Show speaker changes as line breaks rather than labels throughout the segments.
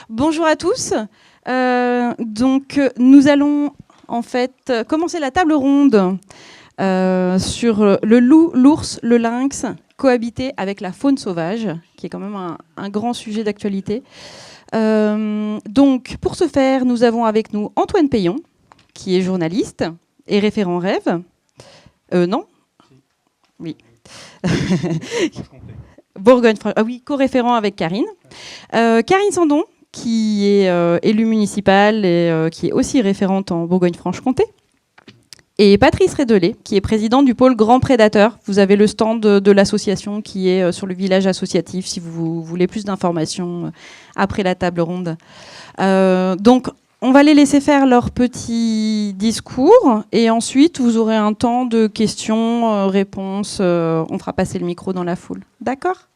Bonjour à tous. Nous allons en fait commencer la table ronde sur le loup, l'ours, le lynx, cohabiter avec la faune sauvage, qui est quand même un grand sujet d'actualité. Pour ce faire, nous avons avec nous Antoine Payon, qui est journaliste et référent rêve. Non ? Oui. Bourgogne-Franche. Ah oui, co-référent avec Karine. Karine Sandon, qui est élue municipale et qui est aussi référente en Bourgogne-Franche-Comté. Et Patrice Rédelé, qui est président du pôle Grand Prédateur. Vous avez le stand de l'association qui est sur le village associatif, si vous voulez plus d'informations après la table ronde. On va les laisser faire leur petit discours et ensuite vous aurez un temps de questions, réponses. On fera passer le micro dans la foule. D'accord ?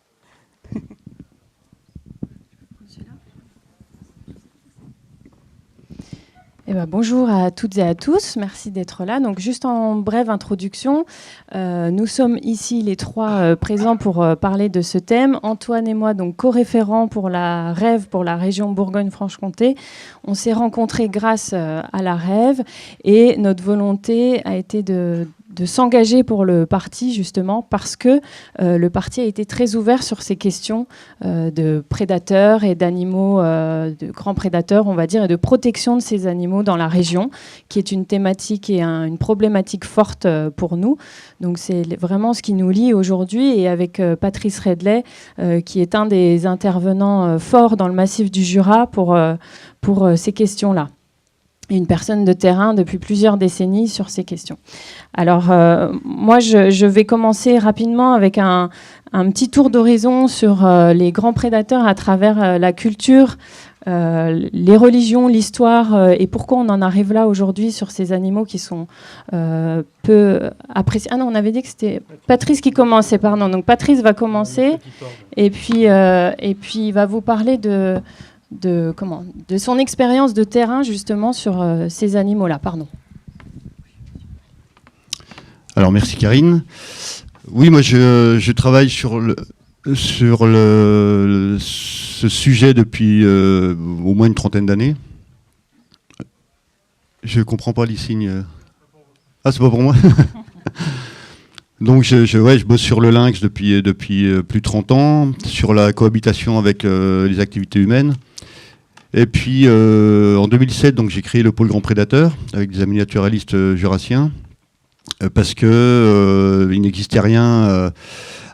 Bonjour à toutes et à tous, merci d'être là. Donc, juste en brève introduction, nous sommes ici les trois présents pour parler de ce thème. Antoine et moi, donc co-référents pour la REV, pour la région Bourgogne-Franche-Comté. On s'est rencontrés grâce à la REV et notre volonté a été de s'engager pour le parti, justement, parce que le parti a été très ouvert sur ces questions de prédateurs et d'animaux, de grands prédateurs, on va dire, et de protection de ces animaux dans la région, qui est une thématique et une problématique forte pour nous. Donc c'est vraiment ce qui nous lie aujourd'hui, et avec Patrice Rédelé, qui est un des intervenants forts dans le massif du Jura pour ces questions-là. Une personne de terrain depuis plusieurs décennies sur ces questions. Alors, moi, je vais commencer rapidement avec un petit tour d'horizon sur les grands prédateurs à travers la culture, les religions, l'histoire, et pourquoi on en arrive là aujourd'hui sur ces animaux qui sont peu appréciés. Ah non, on avait dit que c'était Patrice qui commençait, pardon. Donc, Patrice va commencer, et puis il va vous parler de son expérience de terrain justement sur ces animaux-là. Pardon.
Alors merci Karine. Oui, moi je travaille sur ce sujet depuis au moins une trentaine d'années. Je comprends pas les signes. Ah, c'est pas pour moi. Donc je bosse sur le lynx depuis plus de 30 ans, sur la cohabitation avec les activités humaines. Et puis en 2007, donc, j'ai créé le pôle Grand Prédateur avec des amis naturalistes jurassiens parce que il n'existait rien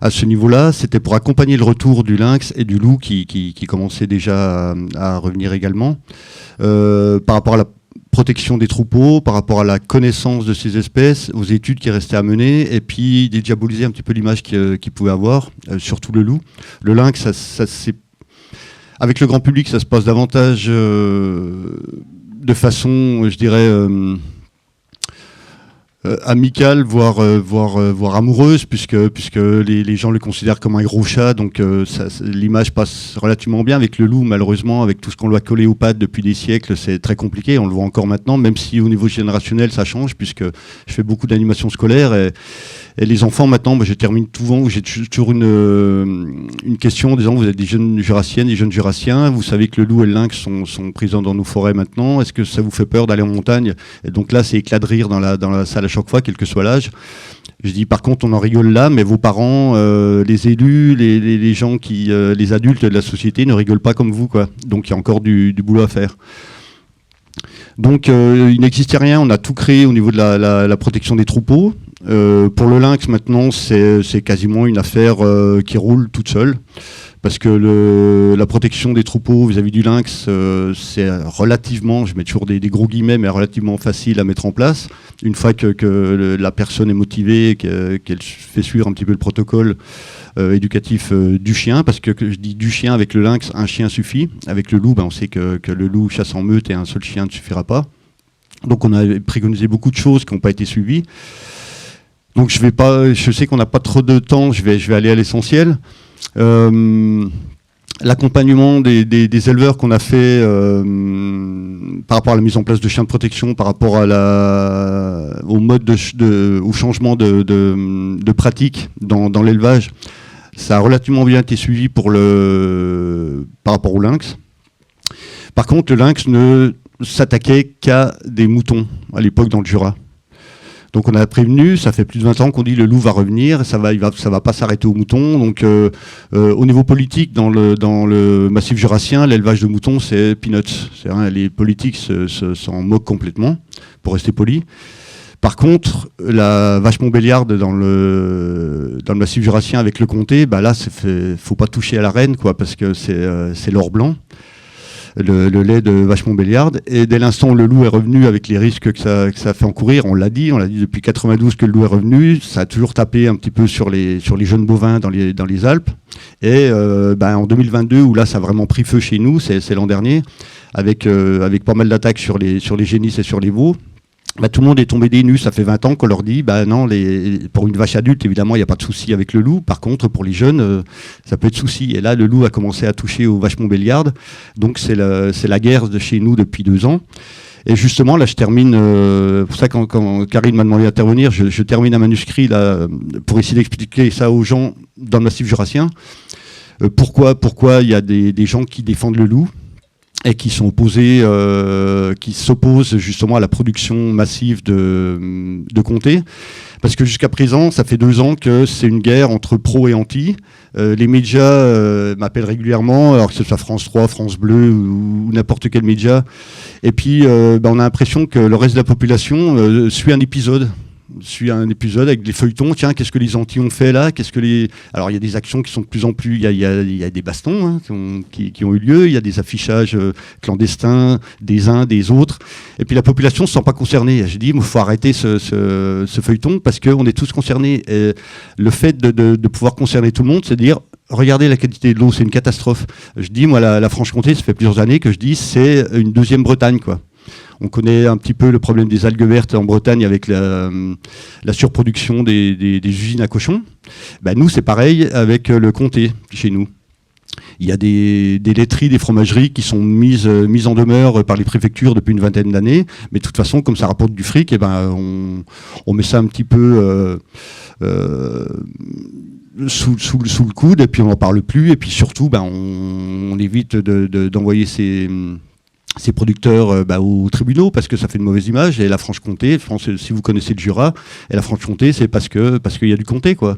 à ce niveau-là. C'était pour accompagner le retour du lynx et du loup qui commençait déjà à revenir également par rapport à la protection des troupeaux, par rapport à la connaissance de ces espèces, aux études qui restaient à mener, et puis dédiaboliser un petit peu l'image qu'ils pouvaient avoir, surtout le loup. Le lynx, ça c'est avec le grand public, ça se passe davantage de façon, je dirais, amicale, voire amoureuse, puisque les gens le considèrent comme un gros chat, donc l'image passe relativement bien. Avec le loup, malheureusement, avec tout ce qu'on lui a collé aux pattes depuis des siècles, c'est très compliqué, on le voit encore maintenant, même si au niveau générationnel, ça change, puisque je fais beaucoup d'animations scolaires, et les enfants, maintenant, je termine souvent où j'ai toujours une question en disant, vous êtes des jeunes jurassiennes, des jeunes jurassiens, vous savez que le loup et le lynx sont présents dans nos forêts maintenant, est-ce que ça vous fait peur d'aller en montagne? Et donc là, c'est éclat de rire dans la salle à chaque fois, quel que soit l'âge. Je dis, par contre, on en rigole là, mais vos parents, les élus, les gens les adultes de la société ne rigolent pas comme vous, quoi. Donc il y a encore du boulot à faire. Donc il n'existait rien, on a tout créé au niveau de la protection des troupeaux. Pour le lynx, maintenant, c'est quasiment une affaire qui roule toute seule. Parce que la protection des troupeaux vis-à-vis du lynx, c'est relativement, je mets toujours des gros guillemets, mais relativement facile à mettre en place. Une fois que la personne est motivée, qu'elle fait suivre un petit peu le protocole éducatif du chien, parce que je dis du chien, avec le lynx, un chien suffit. Avec le loup, on sait que le loup chasse en meute et un seul chien ne suffira pas. Donc on a préconisé beaucoup de choses qui n'ont pas été suivies. Donc je sais qu'on n'a pas trop de temps, je vais aller à l'essentiel. L'accompagnement des éleveurs qu'on a fait par rapport à la mise en place de chiens de protection, par rapport au mode au changement de pratique dans l'élevage, ça a relativement bien été suivi par rapport au lynx. Par contre, le lynx ne s'attaquait qu'à des moutons à l'époque dans le Jura. Donc on a prévenu, ça fait plus de 20 ans qu'on dit le loup va revenir, ça va pas s'arrêter aux moutons. Donc au niveau politique, dans le massif jurassien, l'élevage de moutons, c'est peanuts. Les politiques s'en moquent complètement, pour rester poli. Par contre, la vache montbéliarde dans le massif jurassien avec le comté, là, faut pas toucher à la reine, quoi, parce que c'est l'or blanc. Le lait de vache montbéliarde, et dès l'instant où le loup est revenu avec les risques que ça fait encourir, on l'a dit depuis 92 que le loup est revenu, ça a toujours tapé un petit peu sur les jeunes bovins dans les Alpes, et en 2022 où là ça a vraiment pris feu chez nous, c'est l'an dernier, avec pas mal d'attaques sur les génisses et sur les veaux. Tout le monde est tombé des nues, ça fait 20 ans qu'on leur dit, non, pour une vache adulte, évidemment, il n'y a pas de souci avec le loup. Par contre, pour les jeunes, ça peut être souci. Et là, le loup a commencé à toucher aux vaches montbéliardes. Donc, c'est la guerre de chez nous depuis 2 ans. Et justement, là, je termine, pour ça, quand Karine m'a demandé d'intervenir, je termine un manuscrit là, pour essayer d'expliquer ça aux gens dans le massif jurassien. Pourquoi il y a des gens qui défendent le loup et qui sont opposés, qui s'opposent justement à la production massive de comté. Parce que jusqu'à présent, ça fait 2 ans que c'est une guerre entre pro et anti. Les médias m'appellent régulièrement, alors que ce soit France 3, France Bleu ou n'importe quel média. Et puis, on a l'impression que le reste de la population suit un épisode avec des feuilletons. Tiens, qu'est-ce que les anti ont fait là ? Alors, il y a des actions qui sont de plus en plus... Il y a des bastons qui ont eu lieu, il y a des affichages clandestins des uns, des autres. Et puis, la population ne se sent pas concernée. J'ai dit, il faut arrêter ce feuilleton parce qu'on est tous concernés. Et le fait de pouvoir concerner tout le monde, c'est de dire... Regardez la qualité de l'eau, c'est une catastrophe. Je dis, moi, la Franche-Comté, ça fait plusieurs années que je dis, c'est une deuxième Bretagne, quoi. On connaît un petit peu le problème des algues vertes en Bretagne avec la surproduction des usines à cochons. Nous, c'est pareil avec le comté chez nous. Il y a des laiteries, des fromageries qui sont mises en demeure par les préfectures depuis une vingtaine d'années. Mais de toute façon, comme ça rapporte du fric, on met ça un petit peu sous le coude et puis on n'en parle plus. Et puis surtout, on évite d'envoyer ces producteurs aux tribunaux parce que ça fait une mauvaise image. Et la Franche-Comté, si vous connaissez le Jura, et la Franche-Comté, c'est parce qu'il y a du comté, quoi.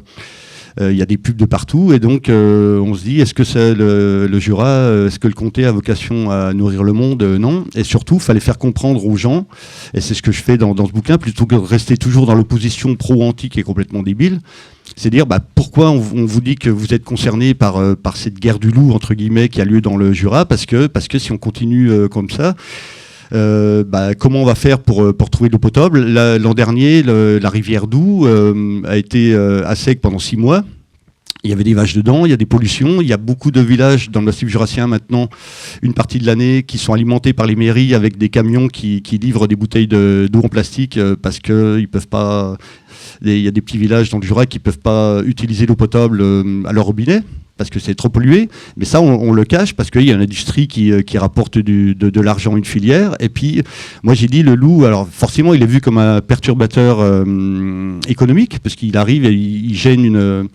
Il y a des pubs de partout et donc on se dit est-ce que c'est le Jura, est-ce que le comté a vocation à nourrir le monde ? Non. Et surtout, il fallait faire comprendre aux gens, et c'est ce que je fais dans ce bouquin, plutôt que de rester toujours dans l'opposition pro-anti qui est complètement débile, c'est dire pourquoi on vous dit que vous êtes concerné par cette guerre du loup, entre guillemets, qui a lieu dans le Jura, parce que si on continue comme ça, comment on va faire pour trouver de l'eau potable ? L'an dernier, la rivière Doubs a été à sec pendant 6 mois. Il y avait des vaches dedans, il y a des pollutions. Il y a beaucoup de villages dans le massif jurassien maintenant, une partie de l'année, qui sont alimentés par les mairies avec des camions qui livrent des bouteilles d'eau en plastique parce qu'ils peuvent pas... Il y a des petits villages dans le Jura qui ne peuvent pas utiliser l'eau potable à leur robinet, parce que c'est trop pollué, mais ça on le cache parce qu'il y a une industrie qui rapporte de l'argent, une filière. Et puis moi j'ai dit le loup, alors forcément il est vu comme un perturbateur économique, parce qu'il arrive et il gêne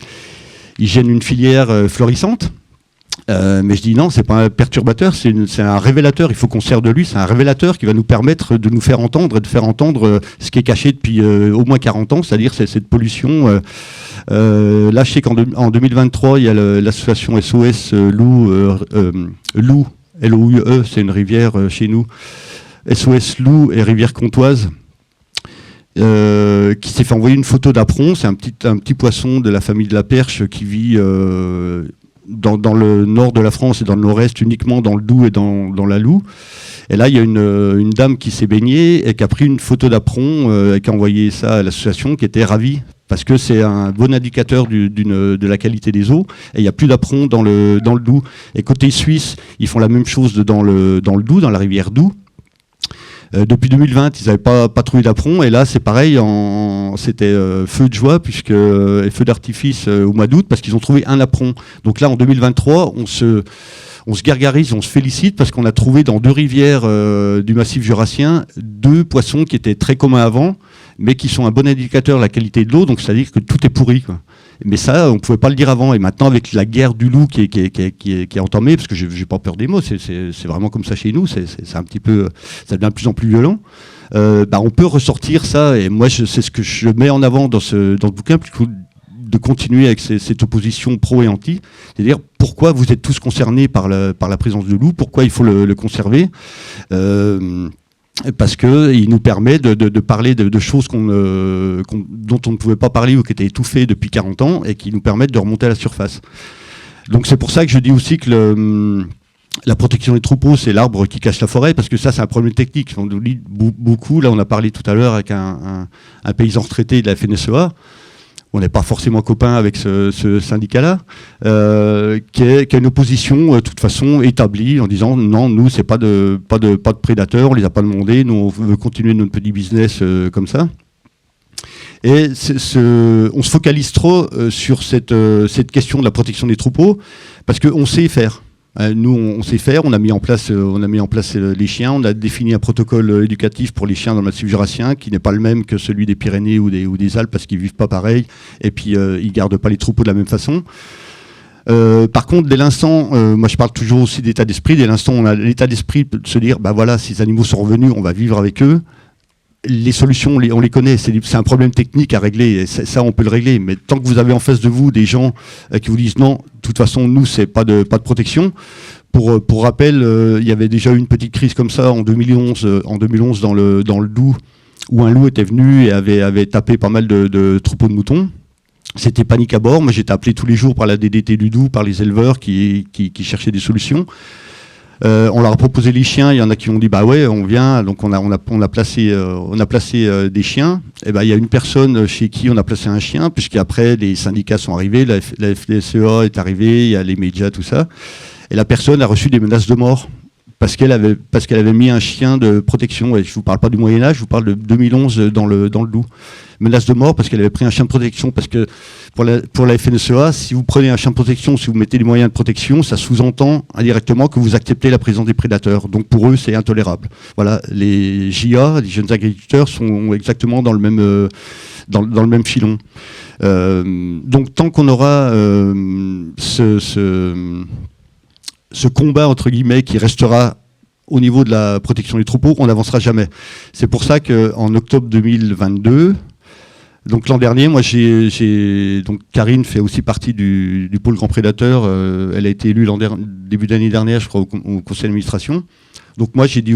une filière florissante. Mais je dis non, c'est pas un perturbateur, c'est un révélateur. Il faut qu'on sert de lui. C'est un révélateur qui va nous permettre de nous faire entendre et de faire entendre ce qui est caché depuis au moins 40 ans, c'est-à-dire cette pollution. Là, je sais qu'en 2023, il y a l'association SOS Loup, L-O-U-E, c'est une rivière chez nous. SOS Loup et rivière comtoise. Qui s'est fait envoyer une photo d'apron. C'est un petit poisson de la famille de la perche qui vit dans le nord de la France et dans le nord-est, uniquement dans le Doubs et dans la Loue. Et là, il y a une dame qui s'est baignée et qui a pris une photo d'apron et qui a envoyé ça à l'association, qui était ravie, parce que c'est un bon indicateur de la qualité des eaux. Et il n'y a plus d'apron dans le Doubs. Et côté suisse, ils font la même chose dans le Doubs, dans la rivière Doubs. Depuis 2020, ils n'avaient pas trouvé d'apron, et là c'est pareil, c'était feu de joie et feu d'artifice au mois d'août, parce qu'ils ont trouvé un apron. Donc là en 2023, on se gargarise, on se félicite, parce qu'on a trouvé dans 2 rivières du massif jurassien 2 poissons qui étaient très communs avant, mais qui sont un bon indicateur de la qualité de l'eau, donc c'est-à-dire que tout est pourri, quoi. Mais ça, on ne pouvait pas le dire avant. Et maintenant, avec la guerre du loup qui est entamée, parce que je n'ai pas peur des mots, c'est vraiment comme ça chez nous, c'est un petit peu, ça devient de plus en plus violent. On peut ressortir ça, et moi, c'est ce que je mets en avant dans ce bouquin, plutôt de continuer avec cette opposition pro et anti, c'est-à-dire pourquoi vous êtes tous concernés par la présence de loup, pourquoi il faut le conserver. Parce qu'il nous permet de parler de choses dont on ne pouvait pas parler ou qui étaient étouffées depuis 40 ans et qui nous permettent de remonter à la surface. Donc c'est pour ça que je dis aussi que la protection des troupeaux, c'est l'arbre qui cache la forêt, parce que ça, c'est un problème technique. On oublie beaucoup. Là, on a parlé tout à l'heure avec un paysan retraité de la FNSEA. On n'est pas forcément copain avec ce syndicat-là, qui a une opposition de toute façon établie en disant non, nous c'est pas de prédateurs, on les a pas demandés, nous on veut continuer notre petit business comme ça. Et on se focalise trop sur cette question de la protection des troupeaux parce qu'on sait faire. Nous, on sait faire, on a mis en place les chiens, on a défini un protocole éducatif pour les chiens dans le massif jurassien qui n'est pas le même que celui des Pyrénées ou des Alpes parce qu'ils vivent pas pareil et puis ils gardent pas les troupeaux de la même façon. Par contre, dès l'instant, moi je parle toujours aussi d'état d'esprit, dès l'instant on a l'état d'esprit de se dire, voilà, ces animaux sont revenus, on va vivre avec eux. Les solutions, on les connaît, c'est un problème technique à régler, et ça on peut le régler, mais tant que vous avez en face de vous des gens qui vous disent non, de toute façon nous c'est pas de protection. Pour rappel, il y avait déjà eu une petite crise comme ça en 2011 dans le Doubs, où un loup était venu et avait tapé pas mal de troupeaux de moutons. C'était panique à bord, moi j'étais appelé tous les jours par la DDT du Doubs, par les éleveurs qui cherchaient des solutions. On leur a proposé les chiens, il y en a qui ont dit bah ouais on vient, donc on a placé des chiens. Et il y a une personne chez qui on a placé un chien, puisqu'après les syndicats sont arrivés, la FDSEA est arrivée, il y a les médias, tout ça, et la personne a reçu des menaces de mort parce qu'elle avait mis un chien de protection, et je vous parle pas du Moyen-Âge, je vous parle de 2011 dans le Doubs. Menace de mort parce qu'elle avait pris un chien de protection, parce que pour la FNSEA, si vous prenez un chien de protection, si vous mettez des moyens de protection, ça sous-entend indirectement que vous acceptez la présence des prédateurs. Donc pour eux, c'est intolérable. Voilà, les JA, les jeunes agriculteurs, sont exactement dans le même filon. Donc tant qu'on aura ce combat entre guillemets qui restera au niveau de la protection des troupeaux, on n'avancera jamais. C'est pour ça qu'en octobre 2022, donc l'an dernier, moi donc Karine fait aussi partie du pôle Grand Prédateur. Elle a été élue début d'année dernière, je crois, au conseil d'administration. Donc moi j'ai dit,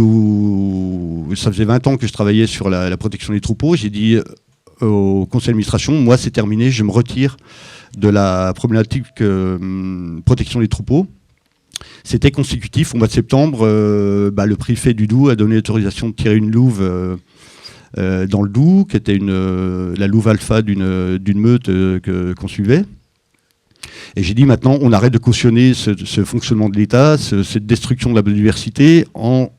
ça faisait 20 ans que je travaillais sur la protection des troupeaux, j'ai dit au conseil d'administration, moi c'est terminé, je me retire de la problématique protection des troupeaux. C'était consécutif. Au mois de septembre, le préfet du Doubs a donné l'autorisation de tirer une louve dans le Doubs, qui était la louve alpha d'une meute qu'on suivait. Et j'ai dit maintenant, on arrête de cautionner ce fonctionnement de l'État, cette destruction de la biodiversité, en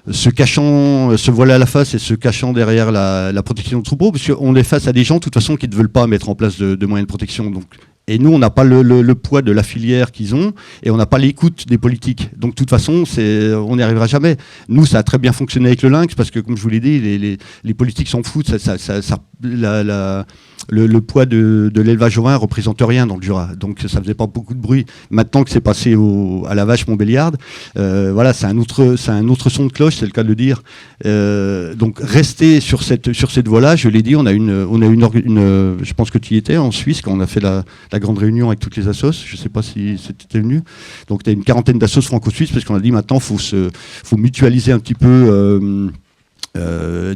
se cachant, se voiler à la face et se cachant derrière la protection de troupeaux, parce qu'on est face à des gens, de toute façon, qui ne veulent pas mettre en place de moyens de protection. Et nous, on n'a pas le poids de la filière qu'ils ont, et on n'a pas l'écoute des politiques. Donc, de toute façon, on n'y arrivera jamais. Nous, ça a très bien fonctionné avec le lynx, parce que, comme je vous l'ai dit, les politiques s'en foutent. Le poids de l'élevage ovin ne représente rien dans le Jura. Donc, ça ne faisait pas beaucoup de bruit. Maintenant que c'est passé à la vache Montbéliarde, voilà, c'est un autre son de cloche, c'est le cas de le dire. Donc, rester sur cette voie-là, je l'ai dit, on a une je pense que tu y étais, en Suisse, quand on a fait la grande réunion avec toutes les assos, je ne sais pas si c'était venu. Donc tu as une quarantaine d'assos franco-suisses, parce qu'on a dit maintenant faut mutualiser un petit peu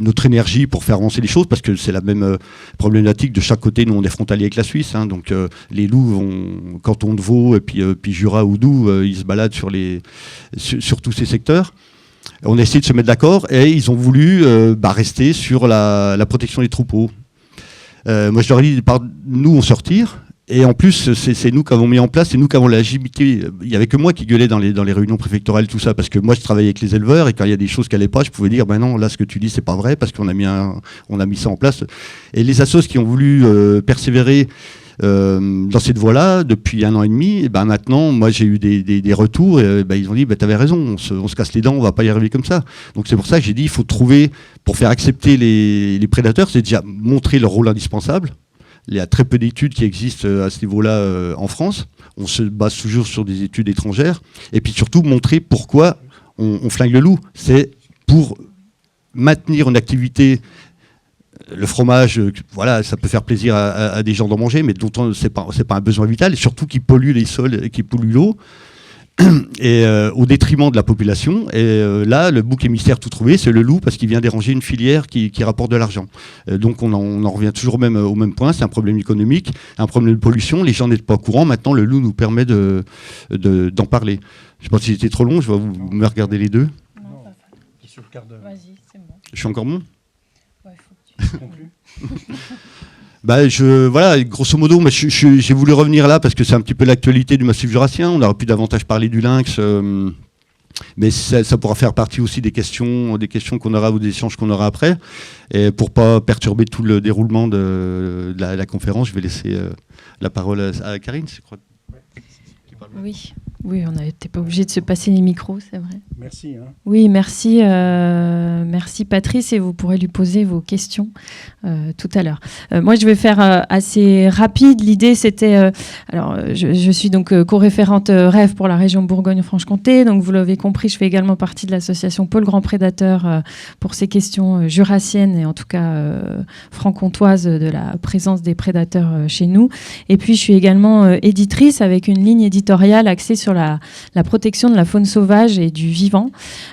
notre énergie pour faire avancer les choses, parce que c'est la même problématique de chaque côté. Nous on est frontalier avec la Suisse, hein, donc les loups, canton de Vaud et puis Jura ou Doubs, ils se baladent sur tous ces secteurs. On a essayé de se mettre d'accord et ils ont voulu rester sur la protection des troupeaux. Moi je leur ai dit, nous on sortir. Et en plus, c'est nous qui avons mis en place, c'est nous qui avons la légitimité. Il n'y avait que moi qui gueulais dans les réunions préfectorales, tout ça, parce que moi je travaillais avec les éleveurs, et quand il y a des choses qui n'allaient pas, je pouvais dire, non, là ce que tu dis c'est pas vrai, parce qu'on a mis ça en place. Et les assos qui ont voulu persévérer dans cette voie-là depuis 1 an et demi, et maintenant, moi j'ai eu des retours, et ils ont dit, t'avais raison, on se casse les dents, on va pas y arriver comme ça. Donc c'est pour ça que j'ai dit, il faut trouver, pour faire accepter les prédateurs, c'est déjà montrer leur rôle indispensable. Il y a très peu d'études qui existent à ce niveau-là en France. On se base toujours sur des études étrangères. Et puis surtout, montrer pourquoi on flingue le loup. C'est pour maintenir une activité. Le fromage, voilà, ça peut faire plaisir à des gens d'en manger, mais dont c'est pas un besoin vital, et surtout qui pollue les sols et qui pollue l'eau. Et au détriment de la population. Et là, le bouc émissaire tout trouvé, c'est le loup, parce qu'il vient déranger une filière qui rapporte de l'argent. Donc on en revient toujours au même point, c'est un problème économique, un problème de pollution, les gens n'étaient pas au courant, maintenant le loup nous permet d'en parler. Je ne sais pas si c'était trop long, je vais vous me regarder les deux.
Non, pas ça. Vas-y, c'est bon.
Je suis encore bon.
Ouais, faut que tu conclues.
Bah, voilà, grosso modo, j'ai voulu revenir là parce que c'est un petit peu l'actualité du massif jurassien. On aurait pu davantage parler du lynx, mais ça pourra faire partie aussi des questions qu'on aura ou des échanges qu'on aura après. Et pour pas perturber tout le déroulement de la conférence, je vais laisser la parole à Karine, je crois.
Oui, on n'était pas obligé de se passer les micros, c'est vrai.
Merci.
Oui, merci Patrice, et vous pourrez lui poser vos questions tout à l'heure. Moi, je vais faire assez rapide. L'idée, c'était... je suis donc co-référente REV pour la région Bourgogne-Franche-Comté. Donc, vous l'avez compris, je fais également partie de l'association Pôle Grand Prédateur pour ces questions jurassiennes et en tout cas franc-comtoises de la présence des prédateurs chez nous. Et puis, je suis également éditrice avec une ligne éditoriale axée sur la protection de la faune sauvage et du vivant.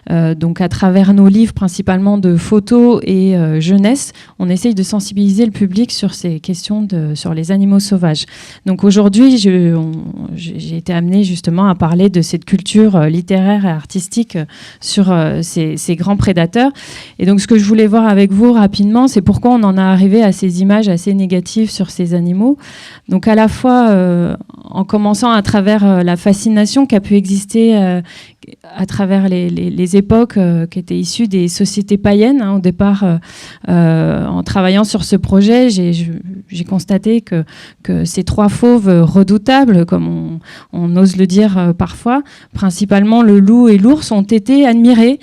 Donc à travers nos livres, principalement de photos et jeunesse, on essaye de sensibiliser le public sur ces questions sur les animaux sauvages. Donc aujourd'hui, j'ai été amenée justement à parler de cette culture littéraire et artistique sur ces grands prédateurs. Et donc ce que je voulais voir avec vous rapidement, c'est pourquoi on en a arrivé à ces images assez négatives sur ces animaux. Donc à la fois en commençant à travers la fascination qui a pu exister à travers les époques qui étaient issues des sociétés païennes. Au départ, en travaillant sur ce projet, j'ai constaté que ces trois fauves redoutables, comme on ose le dire parfois, principalement le loup et l'ours, ont été admirés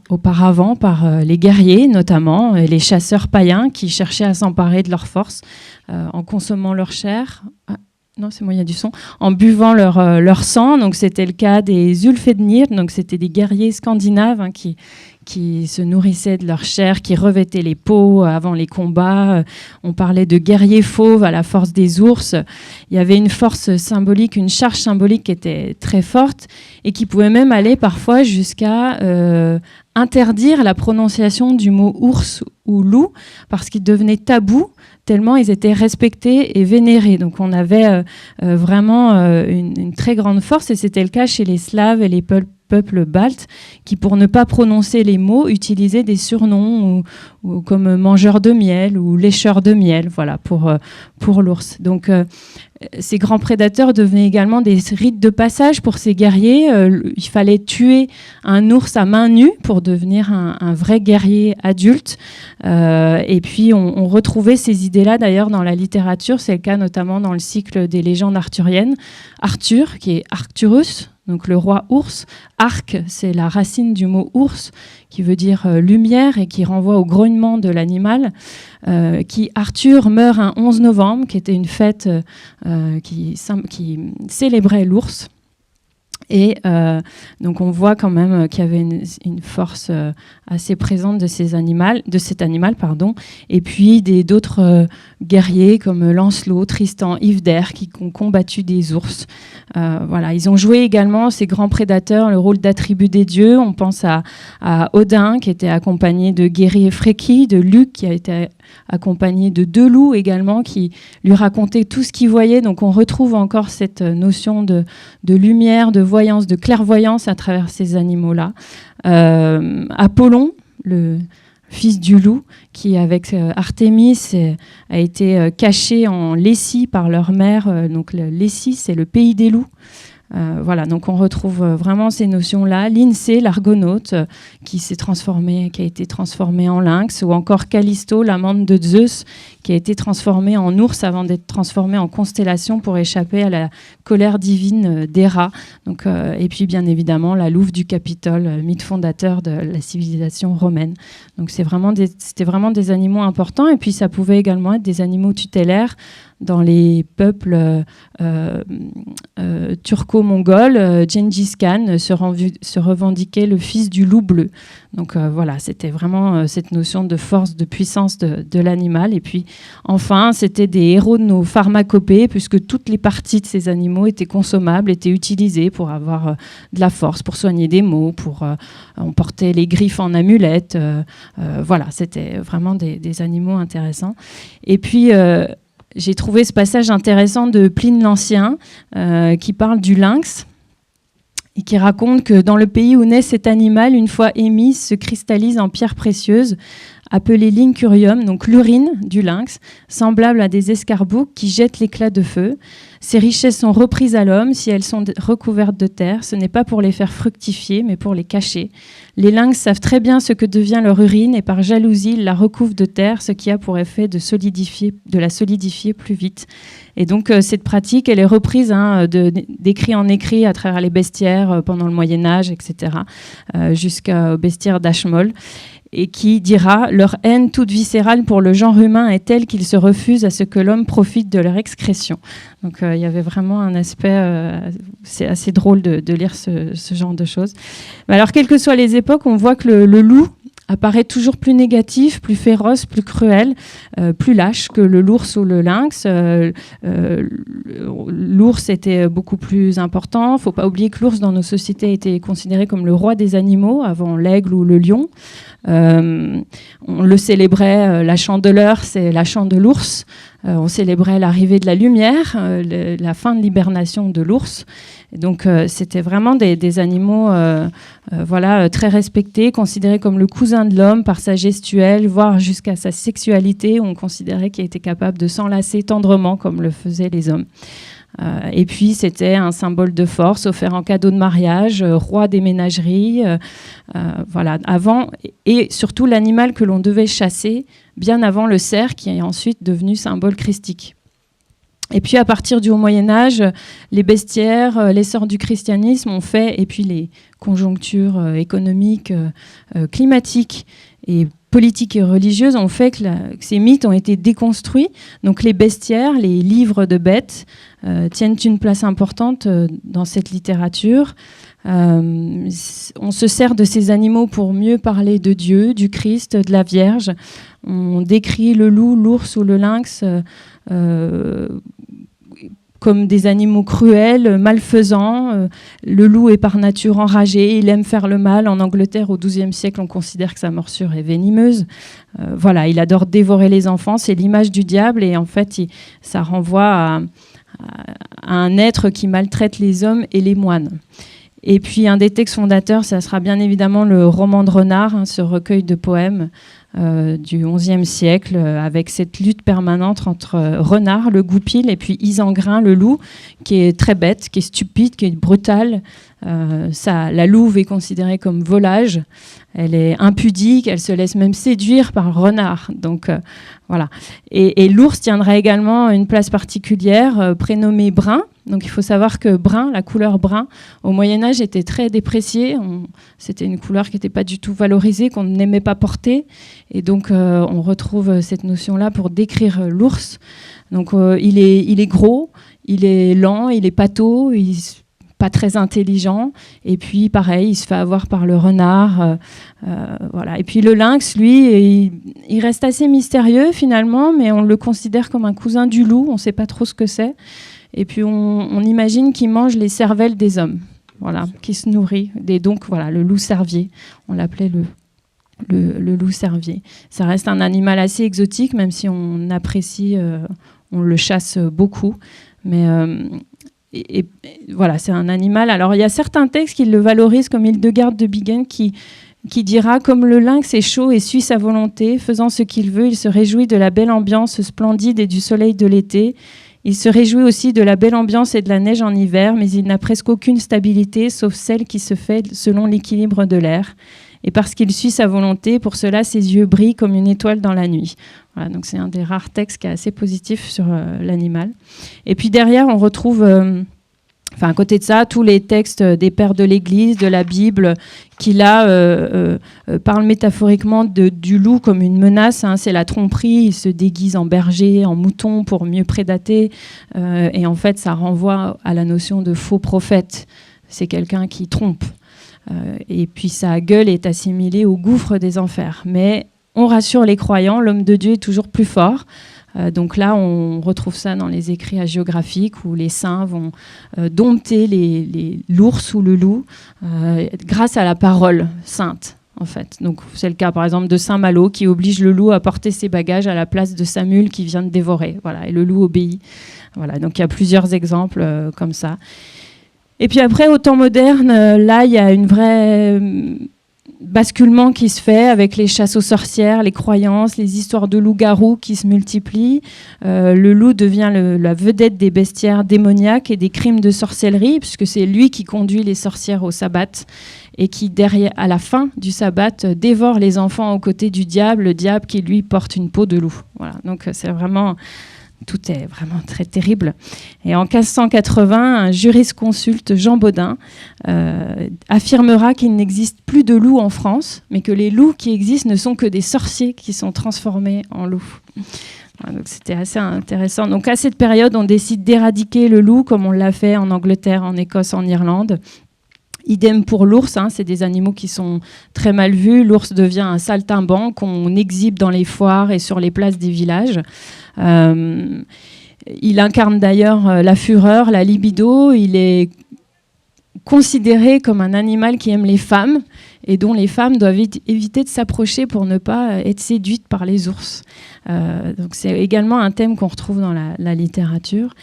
auparavant par les guerriers notamment, et les chasseurs païens qui cherchaient à s'emparer de leurs forces en consommant leur chair. Non, c'est moi, il y a du son. En buvant leur sang. Donc, c'était le cas des Ulfednir. Donc, c'était des guerriers scandinaves qui se nourrissaient de leur chair, qui revêtaient les peaux avant les combats. On parlait de guerriers fauves à la force des ours. Il y avait une force symbolique, une charge symbolique qui était très forte et qui pouvait même aller parfois jusqu'à interdire la prononciation du mot ours ou loup parce qu'il devenait tabou tellement ils étaient respectés et vénérés. Donc on avait vraiment une très grande force, et c'était le cas chez les Slaves et les peuples baltes qui, pour ne pas prononcer les mots, utilisaient des surnoms ou comme mangeur de miel ou lécheur de miel, voilà, pour l'ours. Donc ces grands prédateurs devenaient également des rites de passage pour ces guerriers. Il fallait tuer un ours à main nue pour devenir un vrai guerrier adulte. Et puis on retrouvait ces idées-là d'ailleurs dans la littérature. C'est le cas notamment dans le cycle des légendes arthuriennes. Arthur, qui est Arcturus, donc le roi ours. Arc, c'est la racine du mot ours, qui veut dire lumière et qui renvoie au grognement de l'animal. Arthur meurt un 11 novembre, qui était une fête qui célébrait l'ours. Et donc on voit quand même qu'il y avait une force assez présente de cet animal, et puis d'autres guerriers comme Lancelot, Tristan, Yveder qui ont combattu des ours. Voilà, ils ont joué également, ces grands prédateurs, le rôle d'attribut des dieux. On pense à Odin qui était accompagné de guerriers Freki, de Luc qui a été accompagné de deux loups également qui lui racontaient tout ce qu'ils voyaient. Donc on retrouve encore cette notion de lumière, de voyance, de clairvoyance à travers ces animaux-là. Apollon, le fils du loup, qui avec Artémis a été caché en Lécie par leur mère. Donc Lécie, c'est le pays des loups. Voilà, donc on retrouve vraiment ces notions-là. L'Insee, l'argonaute, qui a été transformé en lynx, ou encore Callisto, l'amante de Zeus, qui a été transformée en ours avant d'être transformée en constellation pour échapper à la colère divine d'Héra. Donc, et puis bien évidemment la louve du Capitole, mythe fondateur de la civilisation romaine. Donc c'était vraiment des animaux importants, et puis ça pouvait également être des animaux tutélaires dans les peuples turco-mongols. Gengis Khan se revendiquait le fils du loup bleu. Donc voilà, c'était vraiment cette notion de force, de puissance de l'animal. Et puis enfin, c'était des héros de nos pharmacopées, puisque toutes les parties de ces animaux étaient consommables, étaient utilisées pour avoir de la force, pour soigner des maux, on portait les griffes en amulettes. Voilà, c'était vraiment des animaux intéressants. Et puis j'ai trouvé ce passage intéressant de Pline l'Ancien qui parle du lynx et qui raconte que dans le pays où naît cet animal, une fois émis, se cristallise en pierre précieuse, appelée lincurium, donc l'urine du lynx, semblable à des escarboucles qui jettent l'éclat de feu. Ces richesses sont reprises à l'homme. Si elles sont recouvertes de terre, ce n'est pas pour les faire fructifier, mais pour les cacher. Les lynx savent très bien ce que devient leur urine et par jalousie, ils la recouvrent de terre, ce qui a pour effet de la solidifier plus vite. Et donc, cette pratique, elle est reprise d'écrit en écrit à travers les bestiaires pendant le Moyen-Âge, etc., jusqu'au bestiaire d'Ashmole, et qui dira « Leur haine toute viscérale pour le genre humain est telle qu'ils se refusent à ce que l'homme profite de leur excrétion. » Donc il y avait vraiment un aspect, c'est assez drôle de lire ce genre de choses. Mais alors, quelles que soient les époques, on voit que le loup apparaît toujours plus négatif, plus féroce, plus cruel, plus lâche que l'ours ou le lynx. L'ours était beaucoup plus important. Il ne faut pas oublier que l'ours dans nos sociétés était considéré comme le roi des animaux avant l'aigle ou le lion. On le célébrait, la chandeleur, c'est la chant de l'ours. On célébrait l'arrivée de la lumière, la fin de l'hibernation de l'ours. Et donc, c'était vraiment des animaux très respectés, considérés comme le cousin de l'homme par sa gestuelle, voire jusqu'à sa sexualité. On considérait qu'il était capable de s'enlacer tendrement comme le faisaient les hommes. Et puis, c'était un symbole de force offert en cadeau de mariage, roi des ménageries. Avant, et surtout l'animal que l'on devait chasser bien avant le cerf, qui est ensuite devenu symbole christique. Et puis, à partir du Haut Moyen-Âge, les bestiaires, l'essor du christianisme ont fait, et puis les conjonctures économiques, climatiques et politiques et religieuses ont fait que ces mythes ont été déconstruits. Donc les bestiaires, les livres de bêtes, tiennent une place importante dans cette littérature. On se sert de ces animaux pour mieux parler de Dieu, du Christ, de la Vierge. On décrit le loup, l'ours ou le lynx comme des animaux cruels, malfaisants. Le loup est par nature enragé, il aime faire le mal. En Angleterre, au XIIe siècle, on considère que sa morsure est venimeuse. Il adore dévorer les enfants, c'est l'image du diable, et en fait, ça renvoie à un être qui maltraite les hommes et les moines. Et puis, un des textes fondateurs, ça sera bien évidemment le roman de Renard, ce recueil de poèmes du XIe siècle, avec cette lutte permanente entre Renard, le goupil, et puis Isengrin, le loup, qui est très bête, qui est stupide, qui est brutal. La louve est considérée comme volage, elle est impudique, elle se laisse même séduire par Renard. Donc voilà. Et l'ours tiendra également une place particulière, prénommée brun. Donc il faut savoir que brun, la couleur brun, au Moyen-Âge était très dépréciée. C'était une couleur qui n'était pas du tout valorisée, qu'on n'aimait pas porter. Et donc on retrouve cette notion-là pour décrire l'ours. Donc il est gros, il est lent, il est pâteau, pas très intelligent, et puis pareil, il se fait avoir par le renard, Et puis le lynx, lui, il reste assez mystérieux finalement, mais on le considère comme un cousin du loup, on ne sait pas trop ce que c'est, et puis on imagine qu'il mange les cervelles des hommes, qui se nourrit, donc le loup cervier, on l'appelait le loup cervier. Ça reste un animal assez exotique, même si on apprécie, on le chasse beaucoup, mais c'est un animal. Alors, il y a certains textes qui le valorisent, comme Hildegarde de Bingen, qui dira « Comme le lynx est chaud et suit sa volonté, faisant ce qu'il veut, il se réjouit de la belle ambiance splendide et du soleil de l'été. Il se réjouit aussi de la belle ambiance et de la neige en hiver, mais il n'a presque aucune stabilité, sauf celle qui se fait selon l'équilibre de l'air. Et parce qu'il suit sa volonté, pour cela, ses yeux brillent comme une étoile dans la nuit. Voilà, donc c'est un des rares textes qui est assez positif sur l'animal. Et puis derrière, on retrouve... à côté de ça, tous les textes des pères de l'Église, de la Bible, qui là parlent métaphoriquement du loup comme une menace. C'est la tromperie, il se déguise en berger, en mouton pour mieux prédater. Et en fait, ça renvoie à la notion de faux prophète. C'est quelqu'un qui trompe. Et puis sa gueule est assimilée au gouffre des enfers. Mais on rassure les croyants, l'homme de Dieu est toujours plus fort. Donc là, on retrouve ça dans les écrits hagiographiques où les saints vont dompter l'ours ou le loup grâce à la parole sainte, en fait. Donc c'est le cas, par exemple, de saint Malo qui oblige le loup à porter ses bagages à la place de sa mule qui vient de dévorer. Voilà, et le loup obéit. Voilà, donc il y a plusieurs exemples comme ça. Et puis après, au temps moderne, là, il y a une vraie... basculement qui se fait avec les chasses aux sorcières, les croyances, les histoires de loups-garous qui se multiplient. Le loup devient la vedette des bestiaires démoniaques et des crimes de sorcellerie, puisque c'est lui qui conduit les sorcières au sabbat et qui, à la fin du sabbat, dévore les enfants aux côtés du diable, le diable qui, lui, porte une peau de loup. Voilà. Donc c'est vraiment... Tout est vraiment très terrible. Et en 1580, un jurisconsulte, Jean Bodin, affirmera qu'il n'existe plus de loups en France, mais que les loups qui existent ne sont que des sorciers qui sont transformés en loups. Voilà, donc c'était assez intéressant. Donc à cette période, on décide d'éradiquer le loup, comme on l'a fait en Angleterre, en Écosse, en Irlande. Idem pour l'ours, c'est des animaux qui sont très mal vus. L'ours devient un saltimbanque qu'on exhibe dans les foires et sur les places des villages. Il incarne d'ailleurs la fureur, la libido. Il est considéré comme un animal qui aime les femmes et dont les femmes doivent éviter de s'approcher pour ne pas être séduites par les ours. Donc c'est également un thème qu'on retrouve dans la littérature.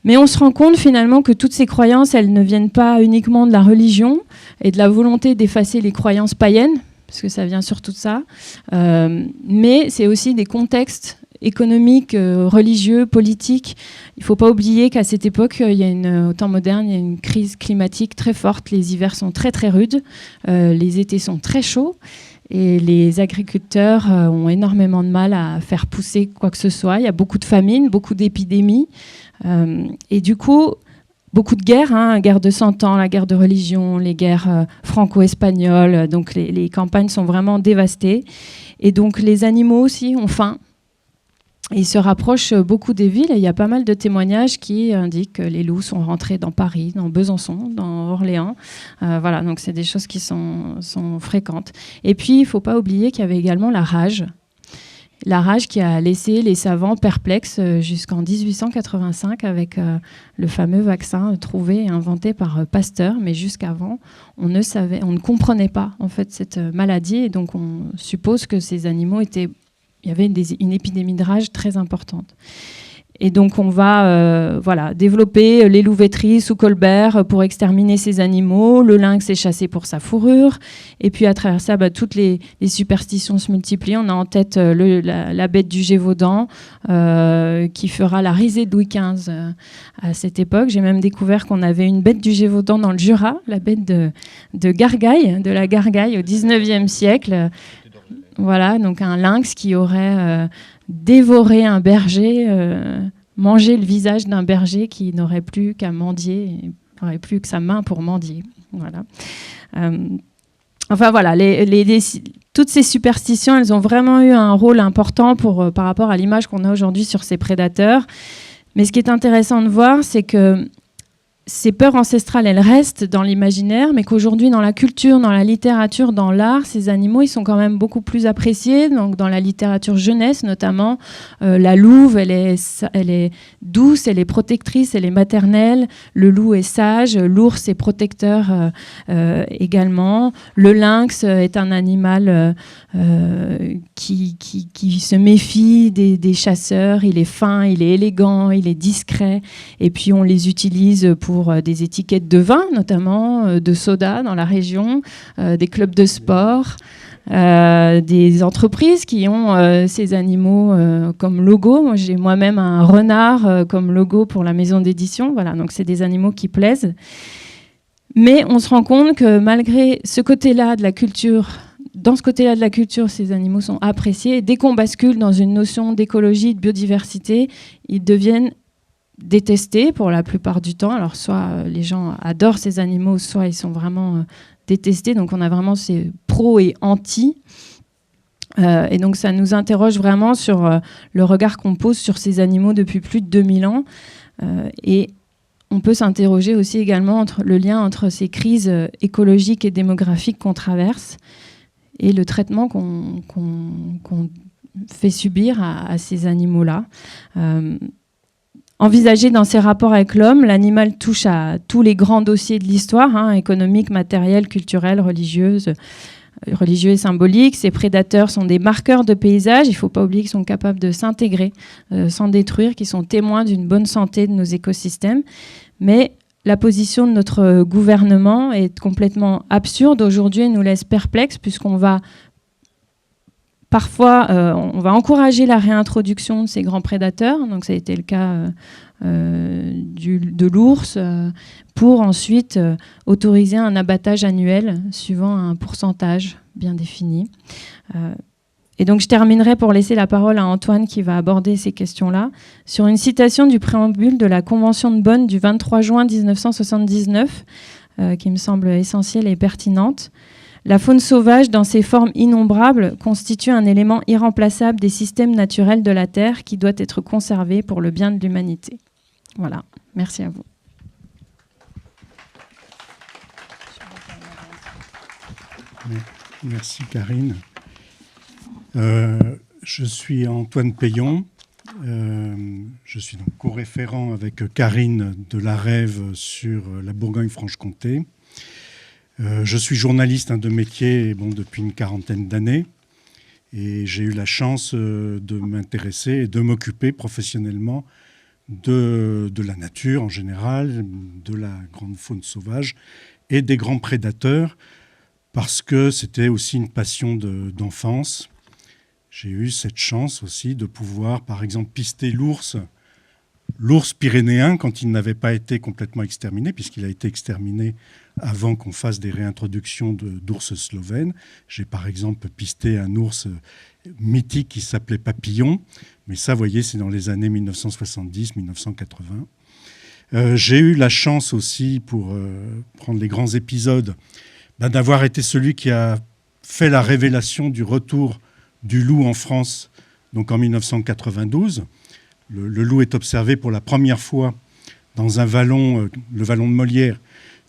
Mais on se rend compte finalement que toutes ces croyances, elles ne viennent pas uniquement de la religion et de la volonté d'effacer les croyances païennes, parce que ça vient surtout de ça, mais c'est aussi des contextes économiques, religieux, politiques. Il ne faut pas oublier qu'à cette époque, au temps moderne, il y a une crise climatique très forte. Les hivers sont très très rudes, les étés sont très chauds. Et les agriculteurs ont énormément de mal à faire pousser quoi que ce soit. Il y a beaucoup de famines, beaucoup d'épidémies. Et du coup, beaucoup de guerres, guerre de 100 ans, la guerre de religion, les guerres franco-espagnoles. Donc les campagnes sont vraiment dévastées. Et donc les animaux aussi ont faim. Ils se rapprochent beaucoup des villes et il y a pas mal de témoignages qui indiquent que les loups sont rentrés dans Paris, dans Besançon, dans Orléans. Voilà, donc c'est des choses qui sont fréquentes. Et puis, il ne faut pas oublier qu'il y avait également la rage. La rage qui a laissé les savants perplexes jusqu'en 1885 avec le fameux vaccin trouvé et inventé par Pasteur. Mais jusqu'avant, on ne comprenait pas en fait cette maladie. Et donc, on suppose que ces animaux il y avait une épidémie de rage très importante. Et donc, on va développer les louveteries sous Colbert pour exterminer ces animaux. Le lynx est chassé pour sa fourrure. Et puis, à travers ça, toutes les superstitions se multiplient. On a en tête la bête du Gévaudan qui fera la risée de Louis XV à cette époque. J'ai même découvert qu'on avait une bête du Gévaudan dans le Jura, la bête de Gargaille, de la Gargaille au XIXe siècle. Voilà, donc un lynx qui aurait dévoré un berger, mangé le visage d'un berger qui n'aurait plus qu'à mendier, n'aurait plus que sa main pour mendier. Voilà. Enfin voilà, toutes ces superstitions, elles ont vraiment eu un rôle important par rapport à l'image qu'on a aujourd'hui sur ces prédateurs. Mais ce qui est intéressant de voir, c'est que ces peurs ancestrales, elles restent dans l'imaginaire, mais qu'aujourd'hui, dans la culture, dans la littérature, dans l'art, ces animaux, ils sont quand même beaucoup plus appréciés. Donc, dans la littérature jeunesse, notamment, la louve, elle est douce, elle est protectrice, elle est maternelle. Le loup est sage, l'ours est protecteur également. Le lynx est un animal qui se méfie des chasseurs. Il est fin, il est élégant, il est discret. Et puis, on les utilise pour pour des étiquettes de vin, notamment de soda dans la région, des clubs de sport, des entreprises qui ont ces animaux comme logo. Moi, j'ai moi-même un renard comme logo pour la maison d'édition. Voilà, donc c'est des animaux qui plaisent. Mais on se rend compte que malgré ce côté-là de la culture, dans ce côté-là de la culture, ces animaux sont appréciés. Et dès qu'on bascule dans une notion d'écologie, de biodiversité, ils deviennent détestés pour la plupart du temps. Alors soit les gens adorent ces animaux, soit ils sont vraiment détestés. Donc on a vraiment ces pros et anti. Et donc ça nous interroge vraiment sur le regard qu'on pose sur ces animaux depuis plus de 2000 ans. Et on peut s'interroger aussi également entre le lien entre ces crises écologiques et démographiques qu'on traverse et le traitement qu'on fait subir à ces animaux-là. Envisagé dans ses rapports avec l'homme, l'animal touche à tous les grands dossiers de l'histoire, économique, matériel, culturel, religieux et symbolique. Ces prédateurs sont des marqueurs de paysage. Il ne faut pas oublier qu'ils sont capables de s'intégrer sans détruire, qu'ils sont témoins d'une bonne santé de nos écosystèmes. Mais la position de notre gouvernement est complètement absurde aujourd'hui et nous laisse perplexes puisqu'on va parfois on va encourager la réintroduction de ces grands prédateurs. Donc ça a été le cas de l'ours pour ensuite autoriser un abattage annuel suivant un pourcentage bien défini. Et donc je terminerai pour laisser la parole à Antoine qui va aborder ces questions-là sur une citation du préambule de la Convention de Bonn du 23 juin 1979 qui me semble essentielle et pertinente. La faune sauvage, dans ses formes innombrables, constitue un élément irremplaçable des systèmes naturels de la Terre qui doit être conservé pour le bien de l'humanité. Voilà, merci à vous.
Merci Karine. Je suis Antoine Payon. Je suis donc co-référent avec Karine de la Rêve sur la Bourgogne-Franche-Comté. Je suis journaliste de métier depuis une quarantaine d'années et j'ai eu la chance de m'intéresser et de m'occuper professionnellement de la nature en général, de la grande faune sauvage et des grands prédateurs parce que c'était aussi une passion d'enfance. J'ai eu cette chance aussi de pouvoir, par exemple, pister l'ours pyrénéen quand il n'avait pas été complètement exterminé, puisqu'il a été exterminé avant qu'on fasse des réintroductions d'ours slovènes. J'ai par exemple pisté un ours mythique qui s'appelait Papillon, mais ça, vous voyez, c'est dans les années 1970-1980. J'ai eu la chance aussi, pour prendre les grands épisodes, d'avoir été celui qui a fait la révélation du retour du loup en France, donc en 1992. Le loup est observé pour la première fois dans un vallon, le vallon de Molière,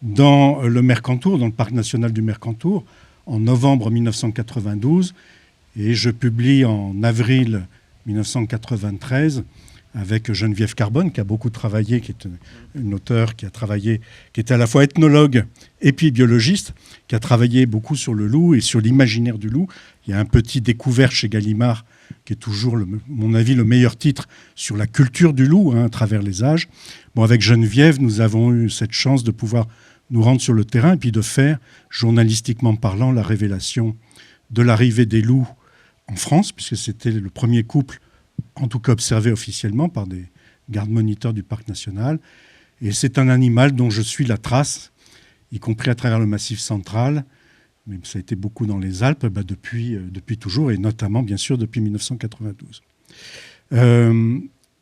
dans le Mercantour, dans le parc national du Mercantour, en novembre 1992. Et je publie en avril 1993 avec Geneviève Carbone, qui a beaucoup travaillé, qui est une auteure qui a travaillé, qui était à la fois ethnologue et puis biologiste, qui a travaillé beaucoup sur le loup et sur l'imaginaire du loup. Il y a un petit découvert chez Gallimard, qui est toujours, à mon avis, le meilleur titre sur la culture du loup à travers les âges. Bon, avec Geneviève, nous avons eu cette chance de pouvoir nous rendre sur le terrain et puis de faire, journalistiquement parlant, la révélation de l'arrivée des loups en France, puisque c'était le premier couple, en tout cas observé officiellement par des gardes-moniteurs du parc national. Et c'est un animal dont je suis la trace, y compris à travers le Massif central, mais ça a été beaucoup dans les Alpes depuis toujours, et notamment, bien sûr, depuis 1992.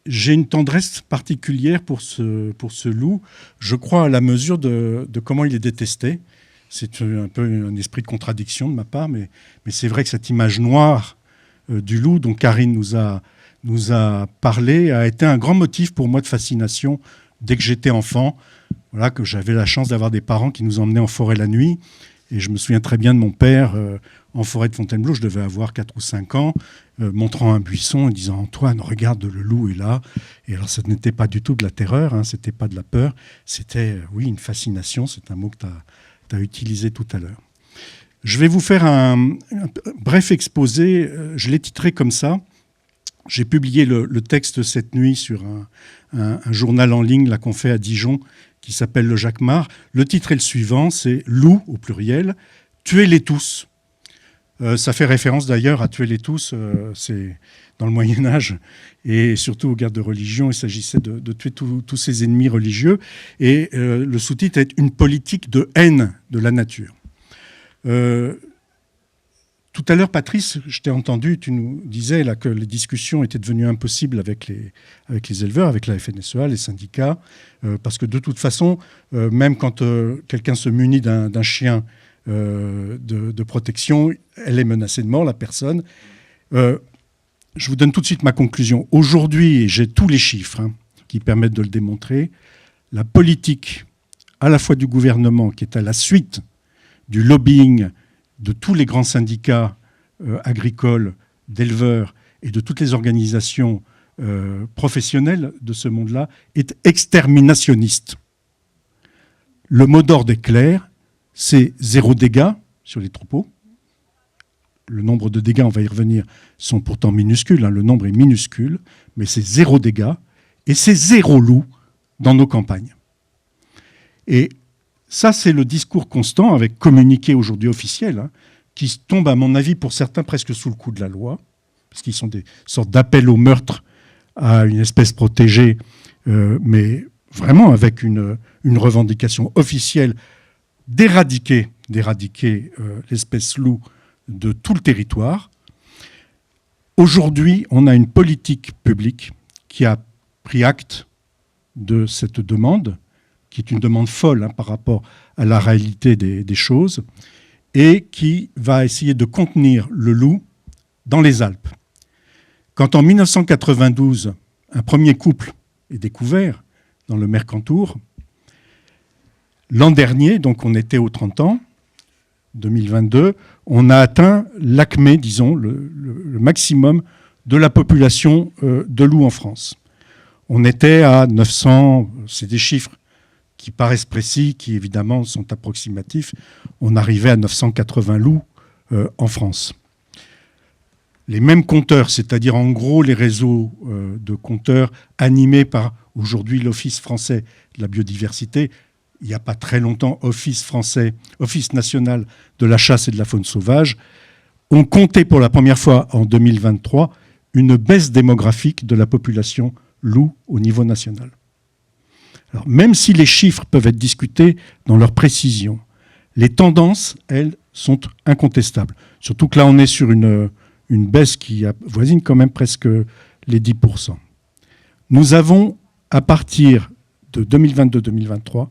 J'ai une tendresse particulière pour ce loup. Je crois à la mesure de comment il est détesté. C'est un peu un esprit de contradiction de ma part, mais c'est vrai que cette image noire du loup dont Karine nous a parlé a été un grand motif pour moi de fascination dès que j'étais enfant. Voilà, que j'avais la chance d'avoir des parents qui nous emmenaient en forêt la nuit. Et je me souviens très bien de mon père en forêt de Fontainebleau, je devais avoir 4 ou 5 ans, montrant un buisson et disant « Antoine, regarde, le loup est là ». Et alors, ça n'était pas du tout de la terreur, ce n'était pas de la peur, c'était, oui, une fascination, c'est un mot que tu as utilisé tout à l'heure. Je vais vous faire un bref exposé, je l'ai titré comme ça. J'ai publié le texte cette nuit sur un journal en ligne qu'on fait à Dijon, qui s'appelle le Jacquemart. Le titre est le suivant, c'est « Loups » au pluriel, « Tuez-les tous ». Ça fait référence d'ailleurs à « Tuez-les tous », c'est dans le Moyen-Âge, et surtout aux guerres de religion. Il s'agissait de tuer tous ces ennemis religieux. Et le sous-titre est « Une politique de haine de la nature ». Tout à l'heure, Patrice, je t'ai entendu, tu nous disais là, que les discussions étaient devenues impossibles avec les éleveurs, avec la FNSEA, les syndicats, parce que de toute façon, même quand quelqu'un se munit d'un chien de protection, elle est menacée de mort, la personne. Je vous donne tout de suite ma conclusion. Aujourd'hui, et j'ai tous les chiffres qui permettent de le démontrer, la politique à la fois du gouvernement, qui est à la suite du lobbying de tous les grands syndicats agricoles, d'éleveurs et de toutes les organisations professionnelles de ce monde-là, est exterminationniste. Le mot d'ordre est clair, c'est 0 dégâts sur les troupeaux. Le nombre de dégâts, on va y revenir, sont pourtant minuscules. Le nombre est minuscule, mais c'est 0 dégâts et c'est 0 loup dans nos campagnes. Et ça, c'est le discours constant avec communiqué aujourd'hui officiel, qui tombe, à mon avis, pour certains, presque sous le coup de la loi, parce qu'ils sont des sortes d'appels au meurtre à une espèce protégée, mais vraiment avec une revendication officielle d'éradiquer l'espèce loup de tout le territoire. Aujourd'hui, on a une politique publique qui a pris acte de cette demande, qui est une demande folle par rapport à la réalité des choses, et qui va essayer de contenir le loup dans les Alpes. Quand en 1992, un premier couple est découvert dans le Mercantour, l'an dernier, donc on était aux 30 ans, 2022, on a atteint l'acmé, disons, le maximum de la population de loups en France. On était à 900, c'est des chiffres qui paraissent précis, qui évidemment sont approximatifs. On arrivait à 980 loups en France. Les mêmes compteurs, c'est-à-dire en gros les réseaux de compteurs animés par aujourd'hui l'Office français de la biodiversité, il n'y a pas très longtemps, Office national de la chasse et de la faune sauvage, ont compté pour la première fois en 2023 une baisse démographique de la population loup au niveau national. Alors, même si les chiffres peuvent être discutés dans leur précision, les tendances, elles, sont incontestables. Surtout que là, on est sur une baisse qui avoisine quand même presque les 10%. Nous avons, à partir de 2022-2023,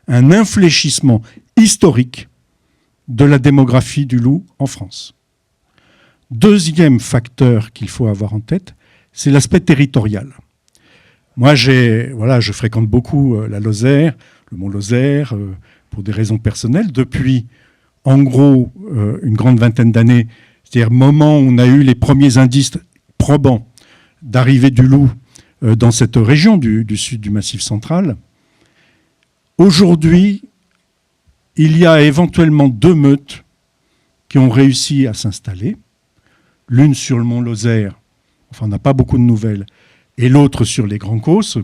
un infléchissement historique de la démographie du loup en France. Deuxième facteur qu'il faut avoir en tête, c'est l'aspect territorial. Moi, je fréquente beaucoup la Lozère, le Mont Lozère, pour des raisons personnelles. Depuis, en gros, une grande vingtaine d'années, c'est-à-dire le moment où on a eu les premiers indices probants d'arrivée du loup dans cette région du sud du Massif central. Aujourd'hui, il y a éventuellement 2 meutes qui ont réussi à s'installer. L'une sur le Mont Lozère, enfin on n'a pas beaucoup de nouvelles, et l'autre sur les Grands Causses,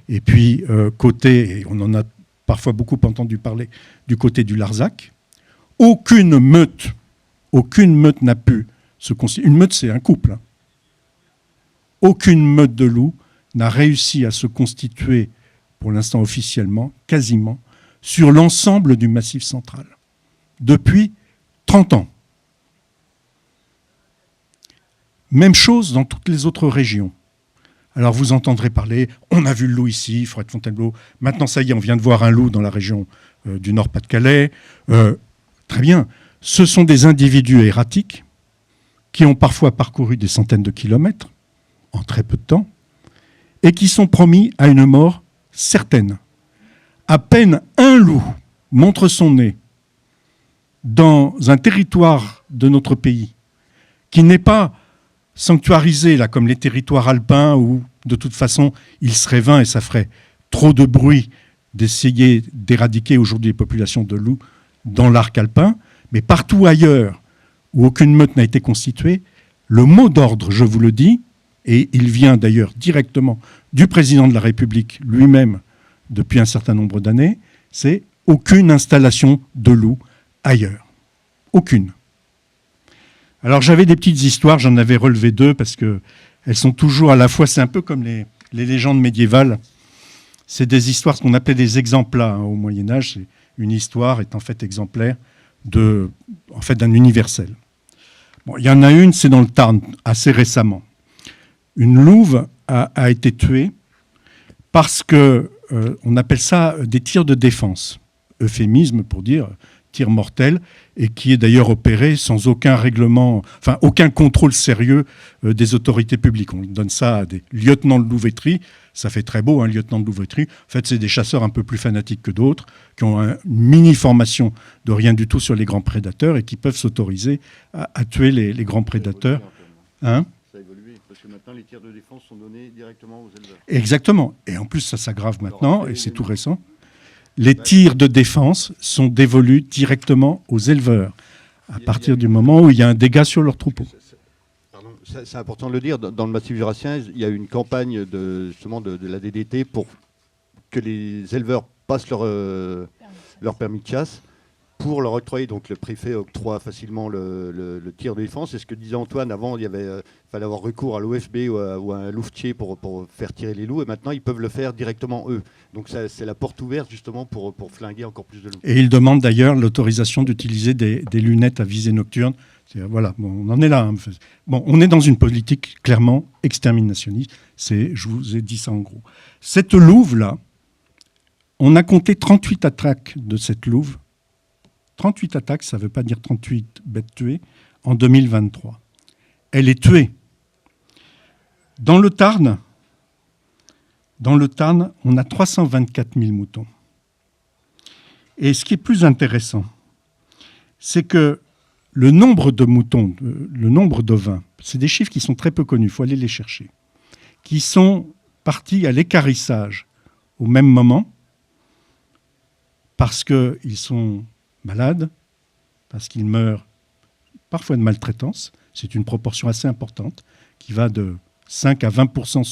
et puis côté, et on en a parfois beaucoup entendu parler, du côté du Larzac. Aucune meute n'a pu se constituer. Une meute, c'est un couple. Aucune meute de loups n'a réussi à se constituer, pour l'instant officiellement, quasiment, sur l'ensemble du Massif central, depuis 30 ans. Même chose dans toutes les autres régions. Alors vous entendrez parler, on a vu le loup ici, forêt de Fontainebleau, maintenant ça y est, on vient de voir un loup dans la région du Nord-Pas-de-Calais. Très bien, ce sont des individus erratiques qui ont parfois parcouru des centaines de kilomètres en très peu de temps et qui sont promis à une mort certaine. À peine un loup montre son nez dans un territoire de notre pays qui n'est pas sanctuarisé là, comme les territoires alpins où de toute façon il serait vain et ça ferait trop de bruit d'essayer d'éradiquer aujourd'hui les populations de loups dans l'arc alpin, mais partout ailleurs où aucune meute n'a été constituée, le mot d'ordre, je vous le dis, et il vient d'ailleurs directement du président de la République lui-même depuis un certain nombre d'années, c'est aucune installation de loup ailleurs. Aucune. Alors j'avais des petites histoires, j'en avais relevé 2 parce qu'elles sont toujours à la fois, c'est un peu comme les légendes médiévales, c'est des histoires, ce qu'on appelait des exemplats au Moyen-Âge. Une histoire est en fait exemplaire d'un universel. Bon, il y en a une, c'est dans le Tarn, assez récemment. Une louve a été tuée parce que, on appelle ça des tirs de défense, euphémisme pour dire tir mortel, et qui est d'ailleurs opéré sans aucun règlement, enfin aucun contrôle sérieux des autorités publiques. On donne ça à des lieutenants de louveterie. Ça fait très beau, un lieutenant de louveterie. En fait, c'est des chasseurs un peu plus fanatiques que d'autres, qui ont une mini-formation de rien du tout sur les grands prédateurs et qui peuvent s'autoriser à tuer les grands prédateurs. Hein ?
Ça a évolué, parce que maintenant, les tirs de défense sont donnés directement aux éleveurs.
Exactement. Et en plus, ça s'aggrave maintenant, et c'est tout récent. Les tirs de défense sont dévolus directement aux éleveurs, à partir du moment où il y a un dégât sur leur troupeau.
C'est important de le dire, dans le massif jurassien, il y a eu une campagne de la DDT pour que les éleveurs passent leur permis de chasse pour leur octroyer. Donc le préfet octroie facilement le tir de défense. Et ce que disait Antoine, avant, il fallait avoir recours à l'OFB ou à un louvetier pour faire tirer les loups. Et maintenant, ils peuvent le faire directement eux. Donc c'est la porte ouverte justement pour flinguer encore plus de loups. Et
ils demandent d'ailleurs l'autorisation d'utiliser des lunettes à visée nocturne. Voilà, bon, on en est là. Hein. Bon, on est dans une politique clairement exterminationniste. Je vous ai dit ça en gros. Cette louve-là, on a compté 38 attaques de cette louve. 38 attaques, ça ne veut pas dire 38 bêtes tuées, en 2023. Elle est tuée. Dans le Tarn, on a 324 000 moutons. Et ce qui est plus intéressant, c'est que le nombre de moutons, le nombre d'ovins, c'est des chiffres qui sont très peu connus, il faut aller les chercher, qui sont partis à l'équarrissage au même moment parce qu'ils sont malades, parce qu'ils meurent parfois de maltraitance. C'est une proportion assez importante qui va de 5 à 20%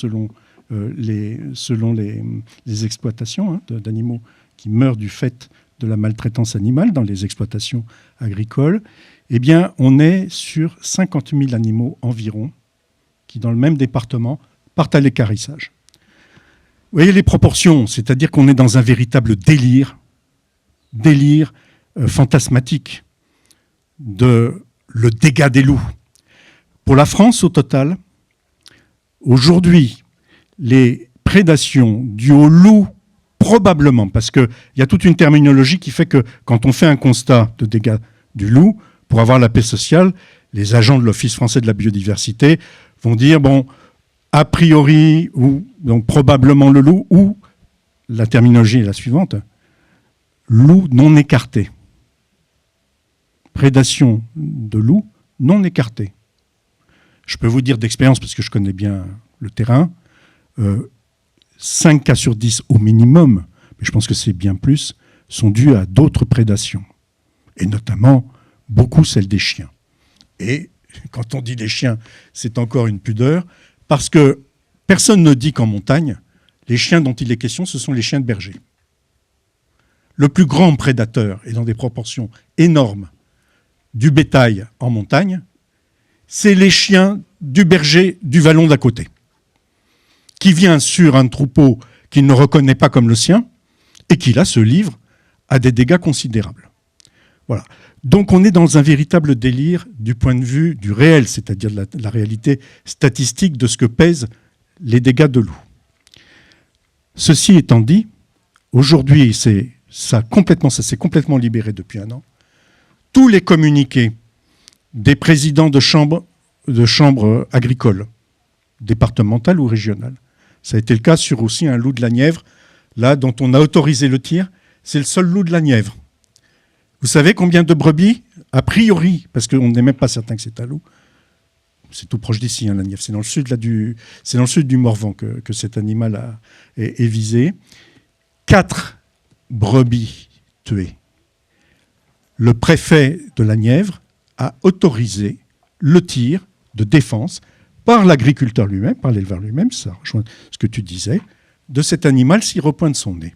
selon les exploitations d'animaux qui meurent du fait de la maltraitance animale dans les exploitations agricoles. Eh bien, on est sur 50 000 animaux environ qui, dans le même département, partent à l'équarrissage. Vous voyez les proportions, c'est-à-dire qu'on est dans un véritable délire fantasmatique de le dégât des loups. Pour la France, au total, aujourd'hui, les prédations dues aux loups, probablement, parce qu'il y a toute une terminologie qui fait que quand on fait un constat de dégâts du loup, pour avoir la paix sociale, les agents de l'Office français de la biodiversité vont dire, bon, a priori, ou donc probablement le loup, ou la terminologie est la suivante, loup non écarté. Prédation de loup non écartée. Je peux vous dire d'expérience, parce que je connais bien le terrain, 5 cas sur 10 au minimum, mais je pense que c'est bien plus, sont dus à d'autres prédations. Et notamment, beaucoup celles des chiens. Et quand on dit des chiens, c'est encore une pudeur, parce que personne ne dit qu'en montagne, les chiens dont il est question, ce sont les chiens de berger. Le plus grand prédateur, et dans des proportions énormes, du bétail en montagne, c'est les chiens du berger du vallon d'à côté, qui vient sur un troupeau qu'il ne reconnaît pas comme le sien, et qui là se livre à des dégâts considérables. Voilà. Donc on est dans un véritable délire du point de vue du réel, c'est-à-dire de la réalité statistique de ce que pèsent les dégâts de loup. Ceci étant dit, aujourd'hui, ça s'est complètement libéré depuis un an. Tous les communiqués des présidents de chambres agricoles, départementales ou régionales, ça a été le cas sur aussi un loup de la Nièvre, là dont on a autorisé le tir, c'est le seul loup de la Nièvre. Vous savez combien de brebis, a priori, parce qu'on n'est même pas certain que c'est un loup, c'est tout proche d'ici, la Nièvre, c'est dans le sud du Morvan que cet animal est visé. 4 brebis tuées. Le préfet de la Nièvre a autorisé le tir de défense par l'agriculteur lui-même, par l'éleveur lui-même, ça rejoint ce que tu disais, de cet animal s'il repointe son nez.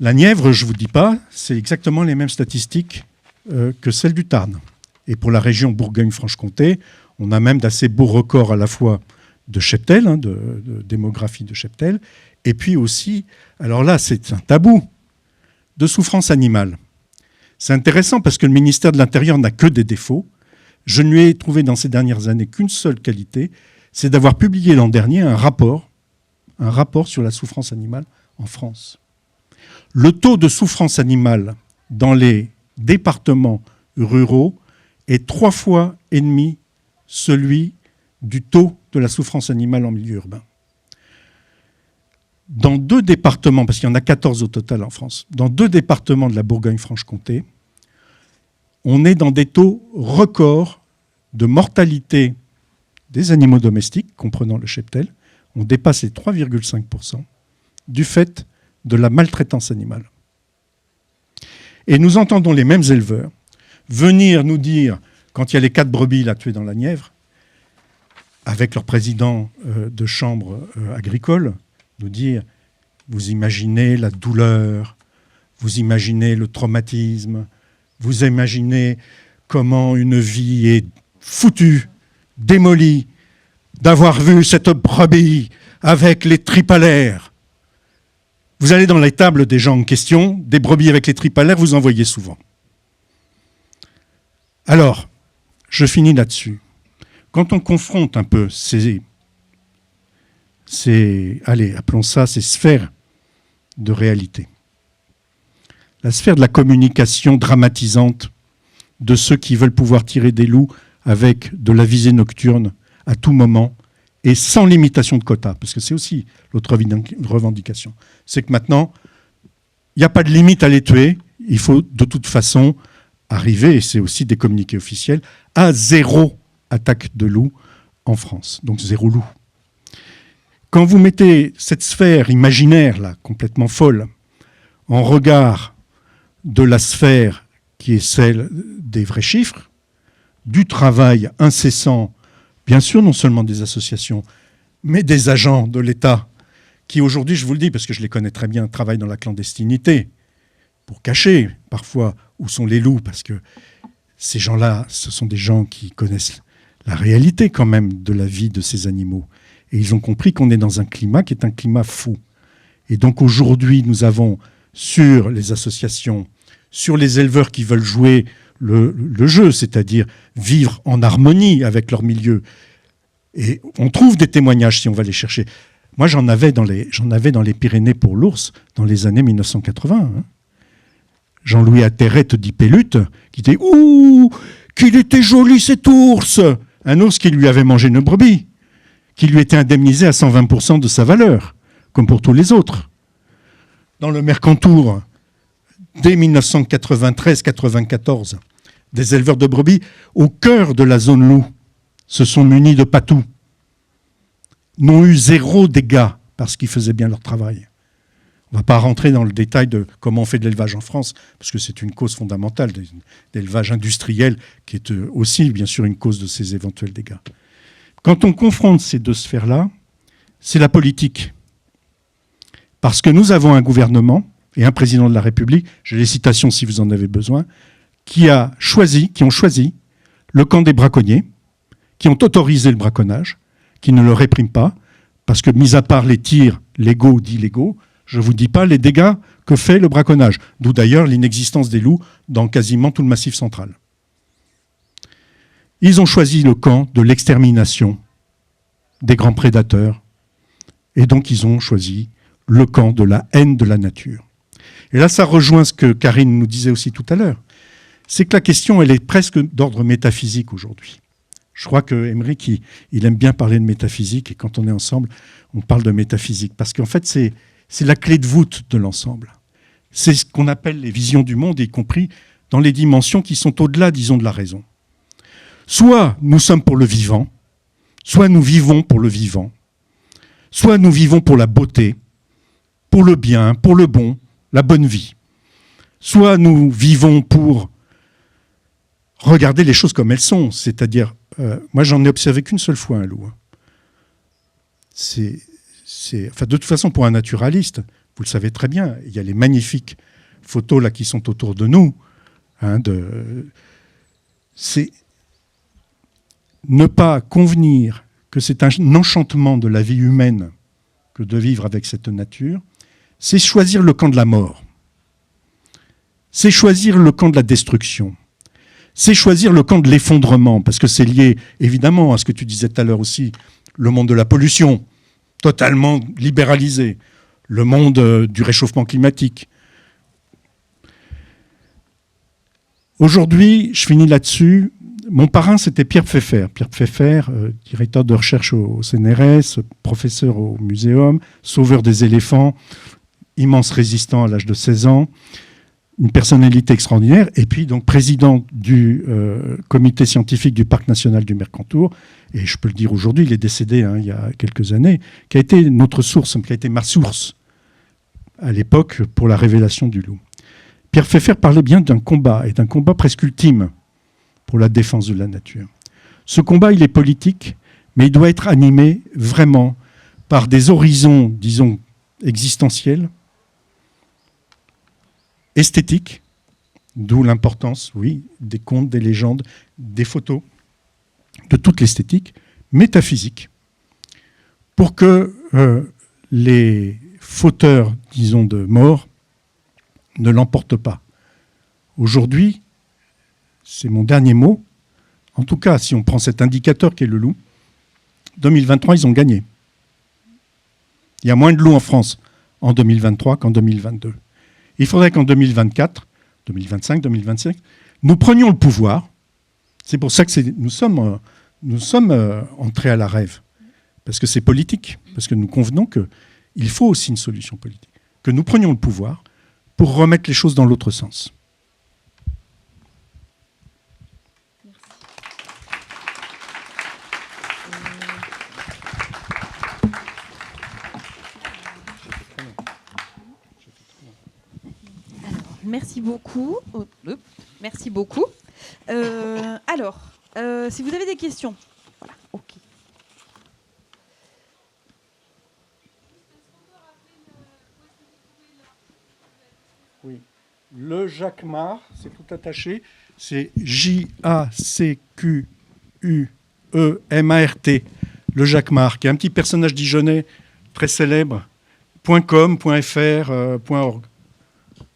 La Nièvre, je ne vous dis pas, c'est exactement les mêmes statistiques que celles du Tarn. Et pour la région Bourgogne-Franche-Comté, on a même d'assez beaux records à la fois de cheptel, de démographie de cheptel, et puis aussi, alors là, c'est un tabou, de souffrance animale. C'est intéressant parce que le ministère de l'Intérieur n'a que des défauts. Je ne lui ai trouvé dans ces dernières années qu'une seule qualité, c'est d'avoir publié l'an dernier un rapport sur la souffrance animale en France. Le taux de souffrance animale dans les départements ruraux est 3,5 fois celui du taux de la souffrance animale en milieu urbain. Dans 2 départements, parce qu'il y en a 14 au total en France, dans 2 départements de la Bourgogne-Franche-Comté, on est dans des taux records de mortalité des animaux domestiques, comprenant le cheptel. On dépasse les 3,5% du fait de la maltraitance animale. Et nous entendons les mêmes éleveurs venir nous dire, quand il y a les 4 brebis là, tuées dans la Nièvre, avec leur président de chambre agricole, nous dire, vous imaginez la douleur, vous imaginez le traumatisme, vous imaginez comment une vie est foutue, démolie, d'avoir vu cette brebis avec les tripes à l'air. Vous allez dans les tables des gens en question, des brebis avec les tripes à l'air, vous en voyez souvent. Alors, je finis là-dessus. Quand on confronte un peu allez, appelons ça ces sphères de réalité, la sphère de la communication dramatisante de ceux qui veulent pouvoir tirer des loups avec de la visée nocturne à tout moment et sans limitation de quotas, parce que c'est aussi l'autre revendication. C'est que maintenant, il n'y a pas de limite à les tuer, il faut de toute façon arriver, et c'est aussi des communiqués officiels, à 0 attaque de loup en France, donc 0 loup. Quand vous mettez cette sphère imaginaire, là, complètement folle, en regard de la sphère qui est celle des vrais chiffres, du travail incessant, bien sûr, non seulement des associations, mais des agents de l'État, qui aujourd'hui, je vous le dis, parce que je les connais très bien, travaillent dans la clandestinité, pour cacher parfois où sont les loups, parce que ces gens-là, ce sont des gens qui connaissent la réalité quand même de la vie de ces animaux. Et ils ont compris qu'on est dans un climat qui est un climat fou. Et donc aujourd'hui, nous avons sur les associations, sur les éleveurs qui veulent jouer le jeu, c'est-à-dire vivre en harmonie avec leur milieu. Et on trouve des témoignages si on va les chercher. Moi, j'en avais dans les Pyrénées pour l'ours dans les années 1980. Jean-Louis Atterrette dit Pellute, qui disait « Ouh, qu'il était joli cet ours !» Un ours qui lui avait mangé une brebis, qui lui était indemnisé à 120% de sa valeur, comme pour tous les autres. Dans le Mercantour, dès 1993-94, des éleveurs de brebis, au cœur de la zone loup, se sont munis de patous, n'ont eu 0 dégâts parce qu'ils faisaient bien leur travail. On ne va pas rentrer dans le détail de comment on fait de l'élevage en France, parce que c'est une cause fondamentale d'élevage industriel, qui est aussi, bien sûr, une cause de ces éventuels dégâts. Quand on confronte ces 2 sphères-là, c'est la politique. Parce que nous avons un gouvernement et un président de la République, j'ai les citations si vous en avez besoin, qui ont choisi le camp des braconniers, qui ont autorisé le braconnage, qui ne le répriment pas, parce que, mis à part les tirs légaux ou d'illégaux, je ne vous dis pas les dégâts que fait le braconnage, d'où d'ailleurs l'inexistence des loups dans quasiment tout le Massif central. Ils ont choisi le camp de l'extermination des grands prédateurs, et donc ils ont choisi le camp de la haine de la nature. Et là, ça rejoint ce que Karine nous disait aussi tout à l'heure, c'est que la question, elle est presque d'ordre métaphysique aujourd'hui. Je crois que Émeric, il aime bien parler de métaphysique, et quand on est ensemble, on parle de métaphysique, parce qu'en fait, c'est la clé de voûte de l'ensemble. C'est ce qu'on appelle les visions du monde, y compris dans les dimensions qui sont au-delà, disons, de la raison. Soit nous sommes pour le vivant, soit nous vivons pour le vivant, soit nous vivons pour la beauté, pour le bien, pour le bon, la bonne vie. Soit nous vivons pour regarder les choses comme elles sont, c'est-à-dire, moi j'en ai observé qu'une seule fois un loup. Enfin, de toute façon, pour un naturaliste, vous le savez très bien, il y a les magnifiques photos là qui sont autour de nous. C'est ne pas convenir que c'est un enchantement de la vie humaine que de vivre avec cette nature, c'est choisir le camp de la mort. C'est choisir le camp de la destruction. C'est choisir le camp de l'effondrement, parce que c'est lié évidemment à ce que tu disais tout à l'heure aussi, le monde de la pollution, totalement libéralisé, le monde du réchauffement climatique. Aujourd'hui, je finis là-dessus. Mon parrain, c'était Pierre Pfeffer. Pierre Pfeffer, directeur de recherche au CNRS, professeur au Muséum, sauveur des éléphants, immense résistant à l'âge de 16 ans, une personnalité extraordinaire, et puis donc président du comité scientifique du Parc national du Mercantour, et je peux le dire aujourd'hui, il est décédé il y a quelques années, qui a été notre source, qui a été ma source à l'époque pour la révélation du loup. Pierre Pfeffer parlait bien d'un combat, et d'un combat presque ultime pour la défense de la nature. Ce combat, il est politique, mais il doit être animé vraiment par des horizons, disons, existentiels, esthétiques, d'où l'importance, oui, des contes, des légendes, des photos, de toute l'esthétique, métaphysique, pour que les fauteurs, disons, de mort ne l'emportent pas. Aujourd'hui, c'est mon dernier mot, en tout cas, si on prend cet indicateur qui est le loup, 2023, ils ont gagné. Il y a moins de loups en France en 2023 qu'en 2022. Il faudrait qu'en 2024, 2025, 2025, nous prenions le pouvoir. C'est pour ça que nous sommes entrés à la rêve. Parce que c'est politique. Parce que nous convenons qu'il faut aussi une solution politique. Que nous prenions le pouvoir pour remettre les choses dans l'autre sens.
Merci beaucoup. Merci beaucoup. Si vous avez des questions. Voilà, ok.
Oui. Le Jacquemart, c'est tout attaché. C'est J-A-C-Q-U-E-M-A-R-T. Le Jacquemart, qui est un petit personnage dijonnais très célèbre. .com, .fr, .org.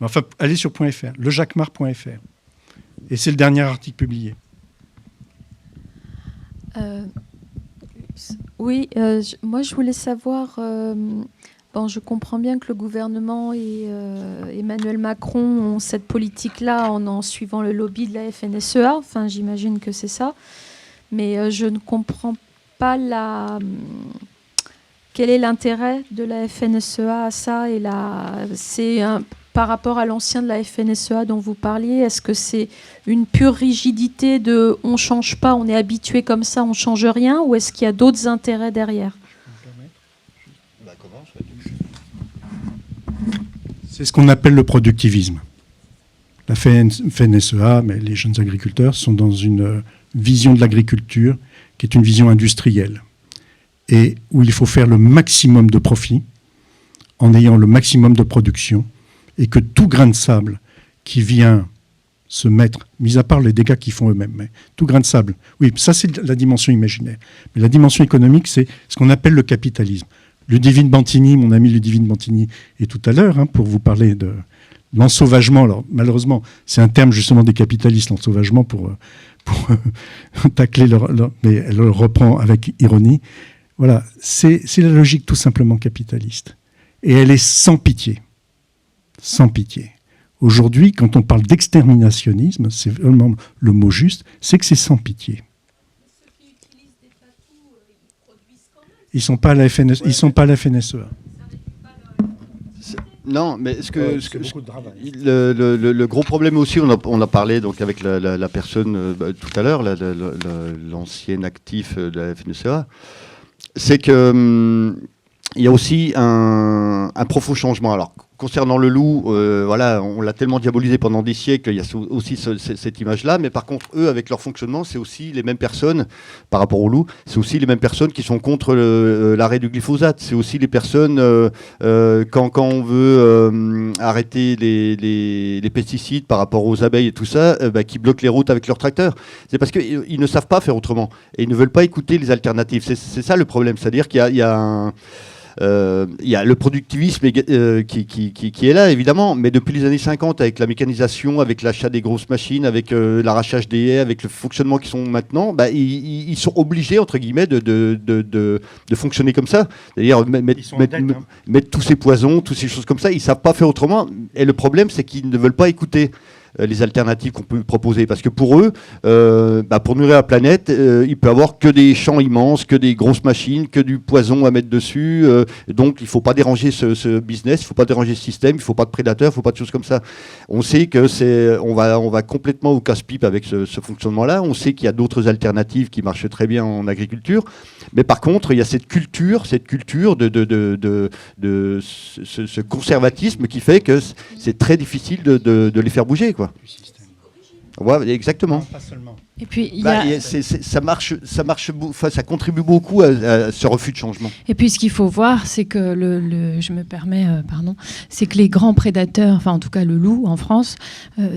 Enfin, allez sur .fr, lejacquemart.fr. Et c'est le dernier article publié.
Moi je voulais savoir, je comprends bien que le gouvernement et Emmanuel Macron ont cette politique-là en suivant le lobby de la FNSEA, enfin j'imagine que c'est ça, mais je ne comprends pas quel est l'intérêt de la FNSEA à ça, et par rapport à l'ancien de la FNSEA dont vous parliez, est-ce que c'est une pure rigidité de on ne change pas, on est habitué comme ça, on ne change rien, ou est-ce qu'il y a d'autres intérêts derrière ?
C'est ce qu'on appelle le productivisme. La FNSEA, mais les jeunes agriculteurs, sont dans une vision de l'agriculture qui est une vision industrielle, et où il faut faire le maximum de profit en ayant le maximum de production, et que tout grain de sable qui vient se mettre, mis à part les dégâts qu'ils font eux-mêmes, mais tout grain de sable, oui, ça c'est la dimension imaginaire. Mais la dimension économique, c'est ce qu'on appelle le capitalisme. Ludivine Bantini, mon ami Ludivine Bantini, est tout à l'heure, pour vous parler de l'ensauvagement. Alors malheureusement, c'est un terme justement des capitalistes, l'ensauvagement, pour tacler mais elle le reprend avec ironie. Voilà, c'est la logique tout simplement capitaliste. Et elle est sans pitié. Sans pitié. Aujourd'hui, quand on parle d'exterminationnisme, c'est vraiment le mot juste, c'est que c'est sans pitié.
Ceux qui utilisent des patous, ils produisent quand même.
Ils sont pas à la FNSEA. Ils sont pas à la FNSEA.
Non, mais
beaucoup de travail.
le gros problème aussi, on a parlé donc avec la personne tout à l'heure, l'ancien actif de la FNSEA, c'est que il y a aussi un profond changement. Alors, concernant le loup, voilà, on l'a tellement diabolisé pendant des siècles, il y a aussi cette image-là, mais par contre, eux, avec leur fonctionnement, c'est aussi les mêmes personnes, par rapport au loup, c'est aussi les mêmes personnes qui sont contre l'arrêt du glyphosate. C'est aussi les personnes, quand on veut arrêter les pesticides par rapport aux abeilles et tout ça, qui bloquent les routes avec leurs tracteurs. C'est parce qu'ils ne savent pas faire autrement, et ils ne veulent pas écouter les alternatives. C'est ça le problème, c'est-à-dire qu'il y a le productivisme qui est là, évidemment, mais depuis les années 50, avec la mécanisation, avec l'achat des grosses machines, avec l'arrachage des haies, avec le fonctionnement qu'ils sont maintenant, ils sont obligés, entre guillemets, de fonctionner comme ça. C'est-à-dire mettre tous ces poisons, toutes ces choses comme ça, ils ne savent pas faire autrement. Et le problème, c'est qu'ils ne veulent pas écouter les alternatives qu'on peut proposer. Parce que pour eux, pour nourrir la planète, il peut y avoir que des champs immenses, que des grosses machines, que du poison à mettre dessus. Donc il ne faut pas déranger ce business, il ne faut pas déranger ce système, il ne faut pas de prédateurs, il ne faut pas de choses comme ça. On sait que on va complètement au casse-pipe avec ce fonctionnement-là. On sait qu'il y a d'autres alternatives qui marchent très bien en agriculture. Mais par contre, il y a cette culture de ce conservatisme qui fait que c'est très difficile de les faire bouger, quoi. Ouais, exactement.
Non, pas seulement.
Et puis,
ça contribue beaucoup à ce refus de changement.
Et puis, ce qu'il faut voir, c'est que c'est que les grands prédateurs, enfin en tout cas le loup en France,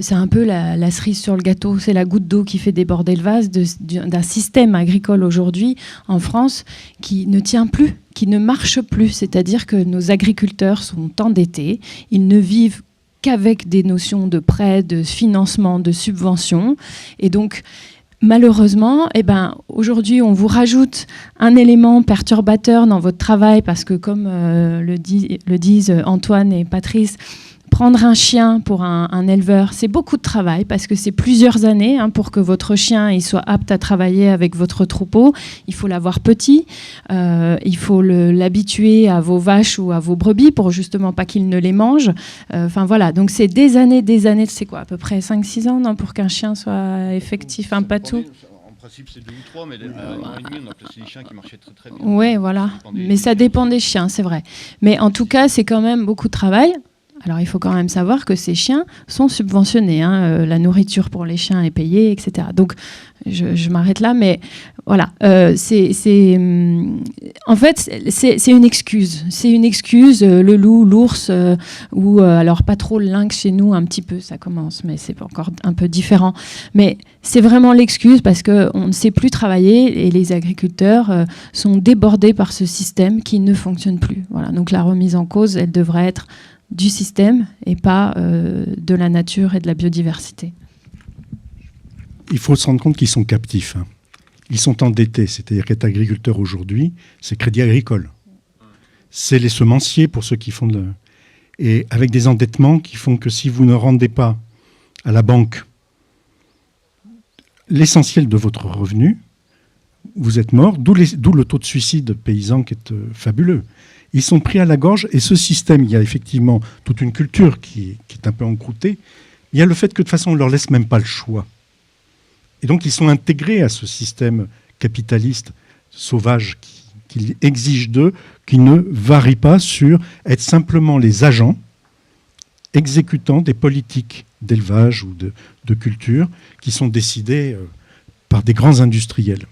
c'est un peu la cerise sur le gâteau, c'est la goutte d'eau qui fait déborder le vase d'un système agricole aujourd'hui en France qui ne tient plus, qui ne marche plus. C'est-à-dire que nos agriculteurs sont endettés, ils ne vivent qu'avec des notions de prêt, de financement, de subvention. Et donc, malheureusement, aujourd'hui, on vous rajoute un élément perturbateur dans votre travail parce que, comme le disent Antoine et Patrice, prendre un chien pour un éleveur, c'est beaucoup de travail parce que c'est plusieurs années pour que votre chien il soit apte à travailler avec votre troupeau. Il faut l'avoir petit, il faut l'habituer à vos vaches ou à vos brebis pour justement pas qu'il ne les mange. Enfin voilà, donc c'est des années, c'est quoi, à peu près 5-6 ans pour qu'un chien soit effectif, un patou.
En principe, c'est 2 ou 3, mais un an et demi, on a placé des chiens qui marchaient très très bien.
Oui, voilà, mais ça dépend des chiens, c'est vrai. Mais en tout cas, c'est quand même beaucoup de travail. Alors, il faut quand même savoir que ces chiens sont subventionnés. La nourriture pour les chiens est payée, etc. Donc, je m'arrête là, mais voilà. En fait, c'est une excuse. C'est une excuse. Le loup, l'ours, ou alors pas trop le lynx chez nous, un petit peu, ça commence, mais c'est encore un peu différent. Mais c'est vraiment l'excuse parce qu'on ne sait plus travailler et les agriculteurs sont débordés par ce système qui ne fonctionne plus. Voilà. Donc, la remise en cause, elle devrait être du système et pas de la nature et de la biodiversité.
Il faut se rendre compte qu'ils sont captifs. Ils sont endettés. C'est-à-dire qu'être agriculteur aujourd'hui, c'est Crédit Agricole. C'est les semenciers pour ceux qui font Et avec des endettements qui font que si vous ne rendez pas à la banque l'essentiel de votre revenu, vous êtes mort, d'où le taux de suicide paysan qui est fabuleux. Ils sont pris à la gorge et ce système, il y a effectivement toute une culture qui est un peu encroûtée. Il y a le fait que de toute façon, on ne leur laisse même pas le choix. Et donc, ils sont intégrés à ce système capitaliste sauvage qui exige d'eux, qui ne varie pas sur être simplement les agents exécutants des politiques d'élevage ou de culture qui sont décidées par des grands industriels.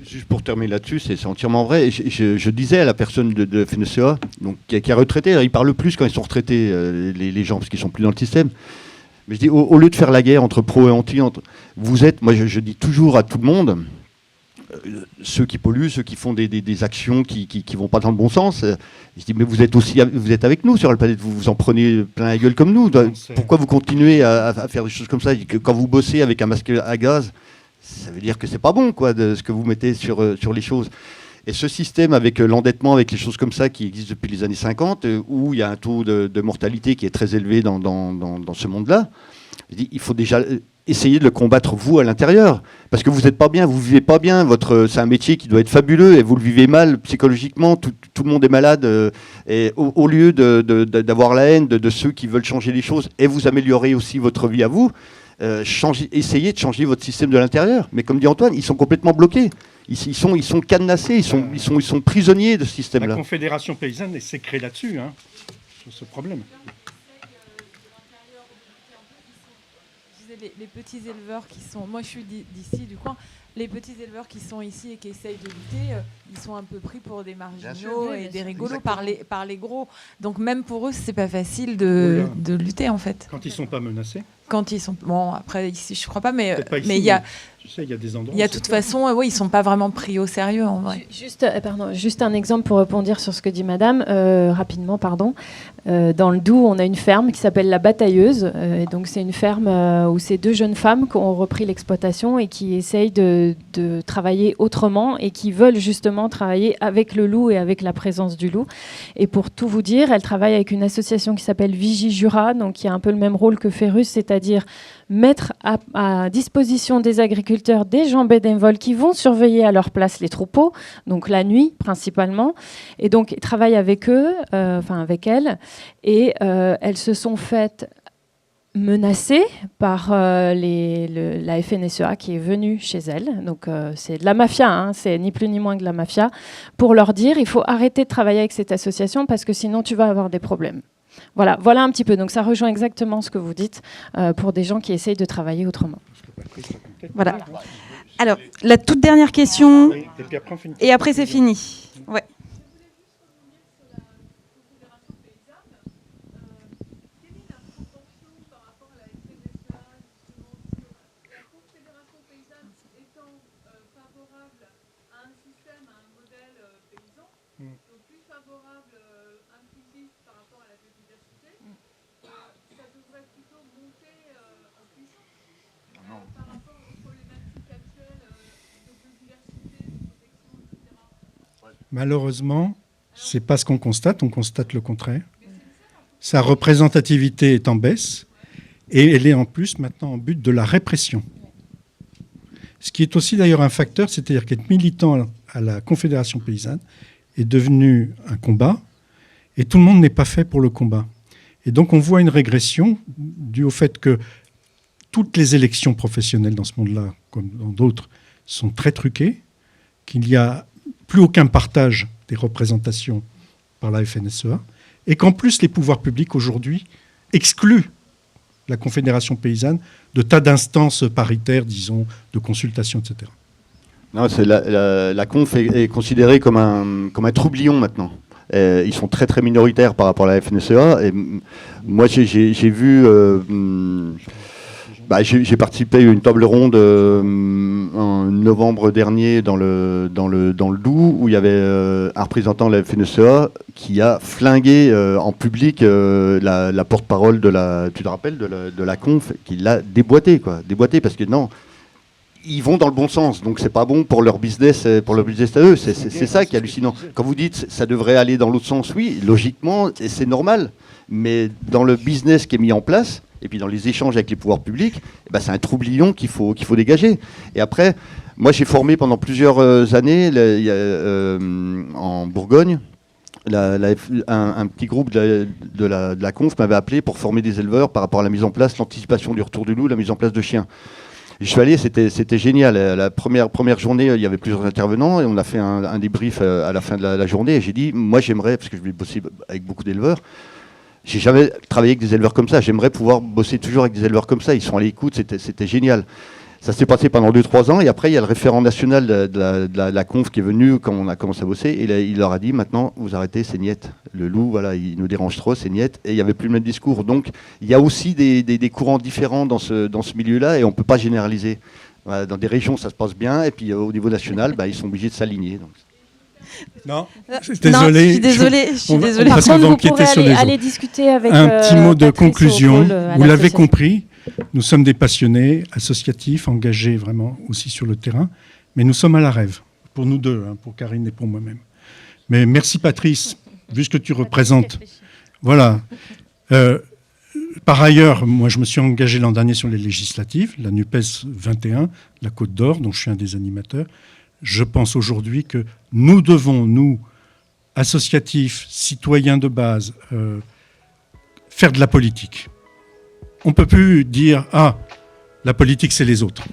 Juste pour terminer là-dessus, c'est entièrement vrai. Je disais à la personne de FNSEA, donc, qui est retraitée, ils parlent plus quand ils sont retraités, les gens, parce qu'ils ne sont plus dans le système. Mais je dis, au lieu de faire la guerre entre pro et anti, moi je dis toujours à tout le monde, ceux qui polluent, ceux qui font des actions qui ne vont pas dans le bon sens, je dis, mais vous êtes avec nous sur la planète, vous vous en prenez plein la gueule comme nous. Pourquoi vous continuez à faire des choses comme ça? Quand vous bossez avec un masque à gaz, ça veut dire que c'est pas bon, quoi, de ce que vous mettez sur les choses. Et ce système avec l'endettement, avec les choses comme ça qui existent depuis les années 50, où il y a un taux de mortalité qui est très élevé dans ce monde-là, il faut déjà essayer de le combattre, vous, à l'intérieur. Parce que vous n'êtes pas bien, vous ne vivez pas bien. C'est un métier qui doit être fabuleux et vous le vivez mal psychologiquement. Tout le monde est malade. Et au lieu d'avoir la haine de ceux qui veulent changer les choses et vous améliorer aussi votre vie à vous, essayez de changer votre système de l'intérieur. Mais comme dit Antoine, ils sont complètement bloqués. Ils sont cadenassés, ils sont prisonniers de ce système-là.
La Confédération paysanne s'est créée là-dessus, sur ce problème.
Les petits éleveurs qui sont... Moi, je suis d'ici, du coin. Les petits éleveurs qui sont ici et qui essayent de lutter, ils sont un peu pris pour des marginaux et des rigolos par les gros. Donc même pour eux, c'est pas facile de lutter, en fait.
Quand ils sont pas menacés.
Quand ils sont... Bon, après, ici, je crois pas, mais
ici,
il y a...
Je sais, il y a des endroits...
Il y a de toute façon, oui, ils sont pas vraiment pris au sérieux, en vrai.
Juste un exemple pour rebondir sur ce que dit Madame, rapidement, pardon. Dans le Doubs, on a une ferme qui s'appelle La Batailleuse. Et donc, c'est une ferme où c'est 2 jeunes femmes qui ont repris l'exploitation et qui essayent de travailler autrement et qui veulent justement travailler avec le loup et avec la présence du loup. Et pour tout vous dire, elles travaillent avec une association qui s'appelle Vigie Jura, donc qui a un peu le même rôle que Ferrus, c'est-à-dire mettre à disposition des agriculteurs des gens bénévoles qui vont surveiller à leur place les troupeaux, donc la nuit principalement. Et donc, ils travaillent avec eux, avec elles. Et elles se sont faites menacées par la FNSEA qui est venue chez elles. Donc, c'est de la mafia, c'est ni plus ni moins que de la mafia, pour leur dire il faut arrêter de travailler avec cette association parce que sinon tu vas avoir des problèmes. Voilà un petit peu. Donc ça rejoint exactement ce que vous dites pour des gens qui essayent de travailler autrement.
Voilà. Alors, la toute dernière question, et après c'est fini. Ouais.
Malheureusement, ce n'est pas ce qu'on constate. On constate le contraire. Sa représentativité est en baisse et elle est en plus maintenant en but de la répression. Ce qui est aussi d'ailleurs un facteur, c'est-à-dire qu'être militant à la Confédération paysanne est devenu un combat et tout le monde n'est pas fait pour le combat. Et donc on voit une régression due au fait que toutes les élections professionnelles dans ce monde-là, comme dans d'autres, sont très truquées, qu'il n'y a plus aucun partage des représentations par la FNSEA, et qu'en plus les pouvoirs publics aujourd'hui excluent la Confédération paysanne de tas d'instances paritaires, disons, de consultation, etc.
Non, la conf est considérée comme un troublion maintenant. Ils sont très très minoritaires par rapport à la FNSEA. Et moi j'ai vu... j'ai participé à une table ronde en novembre dernier dans le Doubs où il y avait un représentant de la FNSEA qui a flingué en public la porte-parole tu te rappelles, de la conf, qui l'a déboîté parce que non, ils vont dans le bon sens, donc c'est pas bon pour leur business à eux. C'est ça qui est hallucinant. Quand vous dites ça devrait aller dans l'autre sens, oui, logiquement c'est normal, mais dans le business qui est mis en place, et puis dans les échanges avec les pouvoirs publics, c'est un troublion qu'il faut dégager. Et après, moi j'ai formé pendant plusieurs années en Bourgogne, un petit groupe de la conf m'avait appelé pour former des éleveurs par rapport à la mise en place, l'anticipation du retour du loup, la mise en place de chiens. Je suis allé, c'était génial. La première journée, il y avait plusieurs intervenants et on a fait un débrief à la fin de la journée. Et j'ai dit, moi j'aimerais, parce que je vais bosser avec beaucoup d'éleveurs, j'ai jamais travaillé avec des éleveurs comme ça. J'aimerais pouvoir bosser toujours avec des éleveurs comme ça. Ils sont à l'écoute, c'était génial. Ça s'est passé pendant 2-3 ans et après il y a le référent national de la conf qui est venu quand on a commencé à bosser et il leur a dit maintenant vous arrêtez, c'est niette. Le loup, voilà, il nous dérange trop, c'est niette. Et il n'y avait plus le même discours. Donc il y a aussi des courants différents dans ce milieu-là et on ne peut pas généraliser. Voilà, dans des régions ça se passe bien et puis au niveau national ils sont obligés de s'aligner. Donc.
Non, désolé.
Je suis désolée.
Par contre, vous pourrez aller discuter avec
un petit mot de
Patrice
conclusion.
Autrol,
vous l'avez compris, nous sommes des passionnés, associatifs, engagés vraiment aussi sur le terrain, mais nous sommes à la rêve, pour nous deux, pour Karine et pour moi-même. Mais merci Patrice, vu ce que tu représentes. Voilà. Par ailleurs, moi je me suis engagé l'an dernier sur les législatives, la NUPES 21, la Côte d'Or, dont je suis un des animateurs. Je pense aujourd'hui que nous devons, nous, associatifs, citoyens de base, faire de la politique. On ne peut plus dire « Ah, La politique, c'est les autres.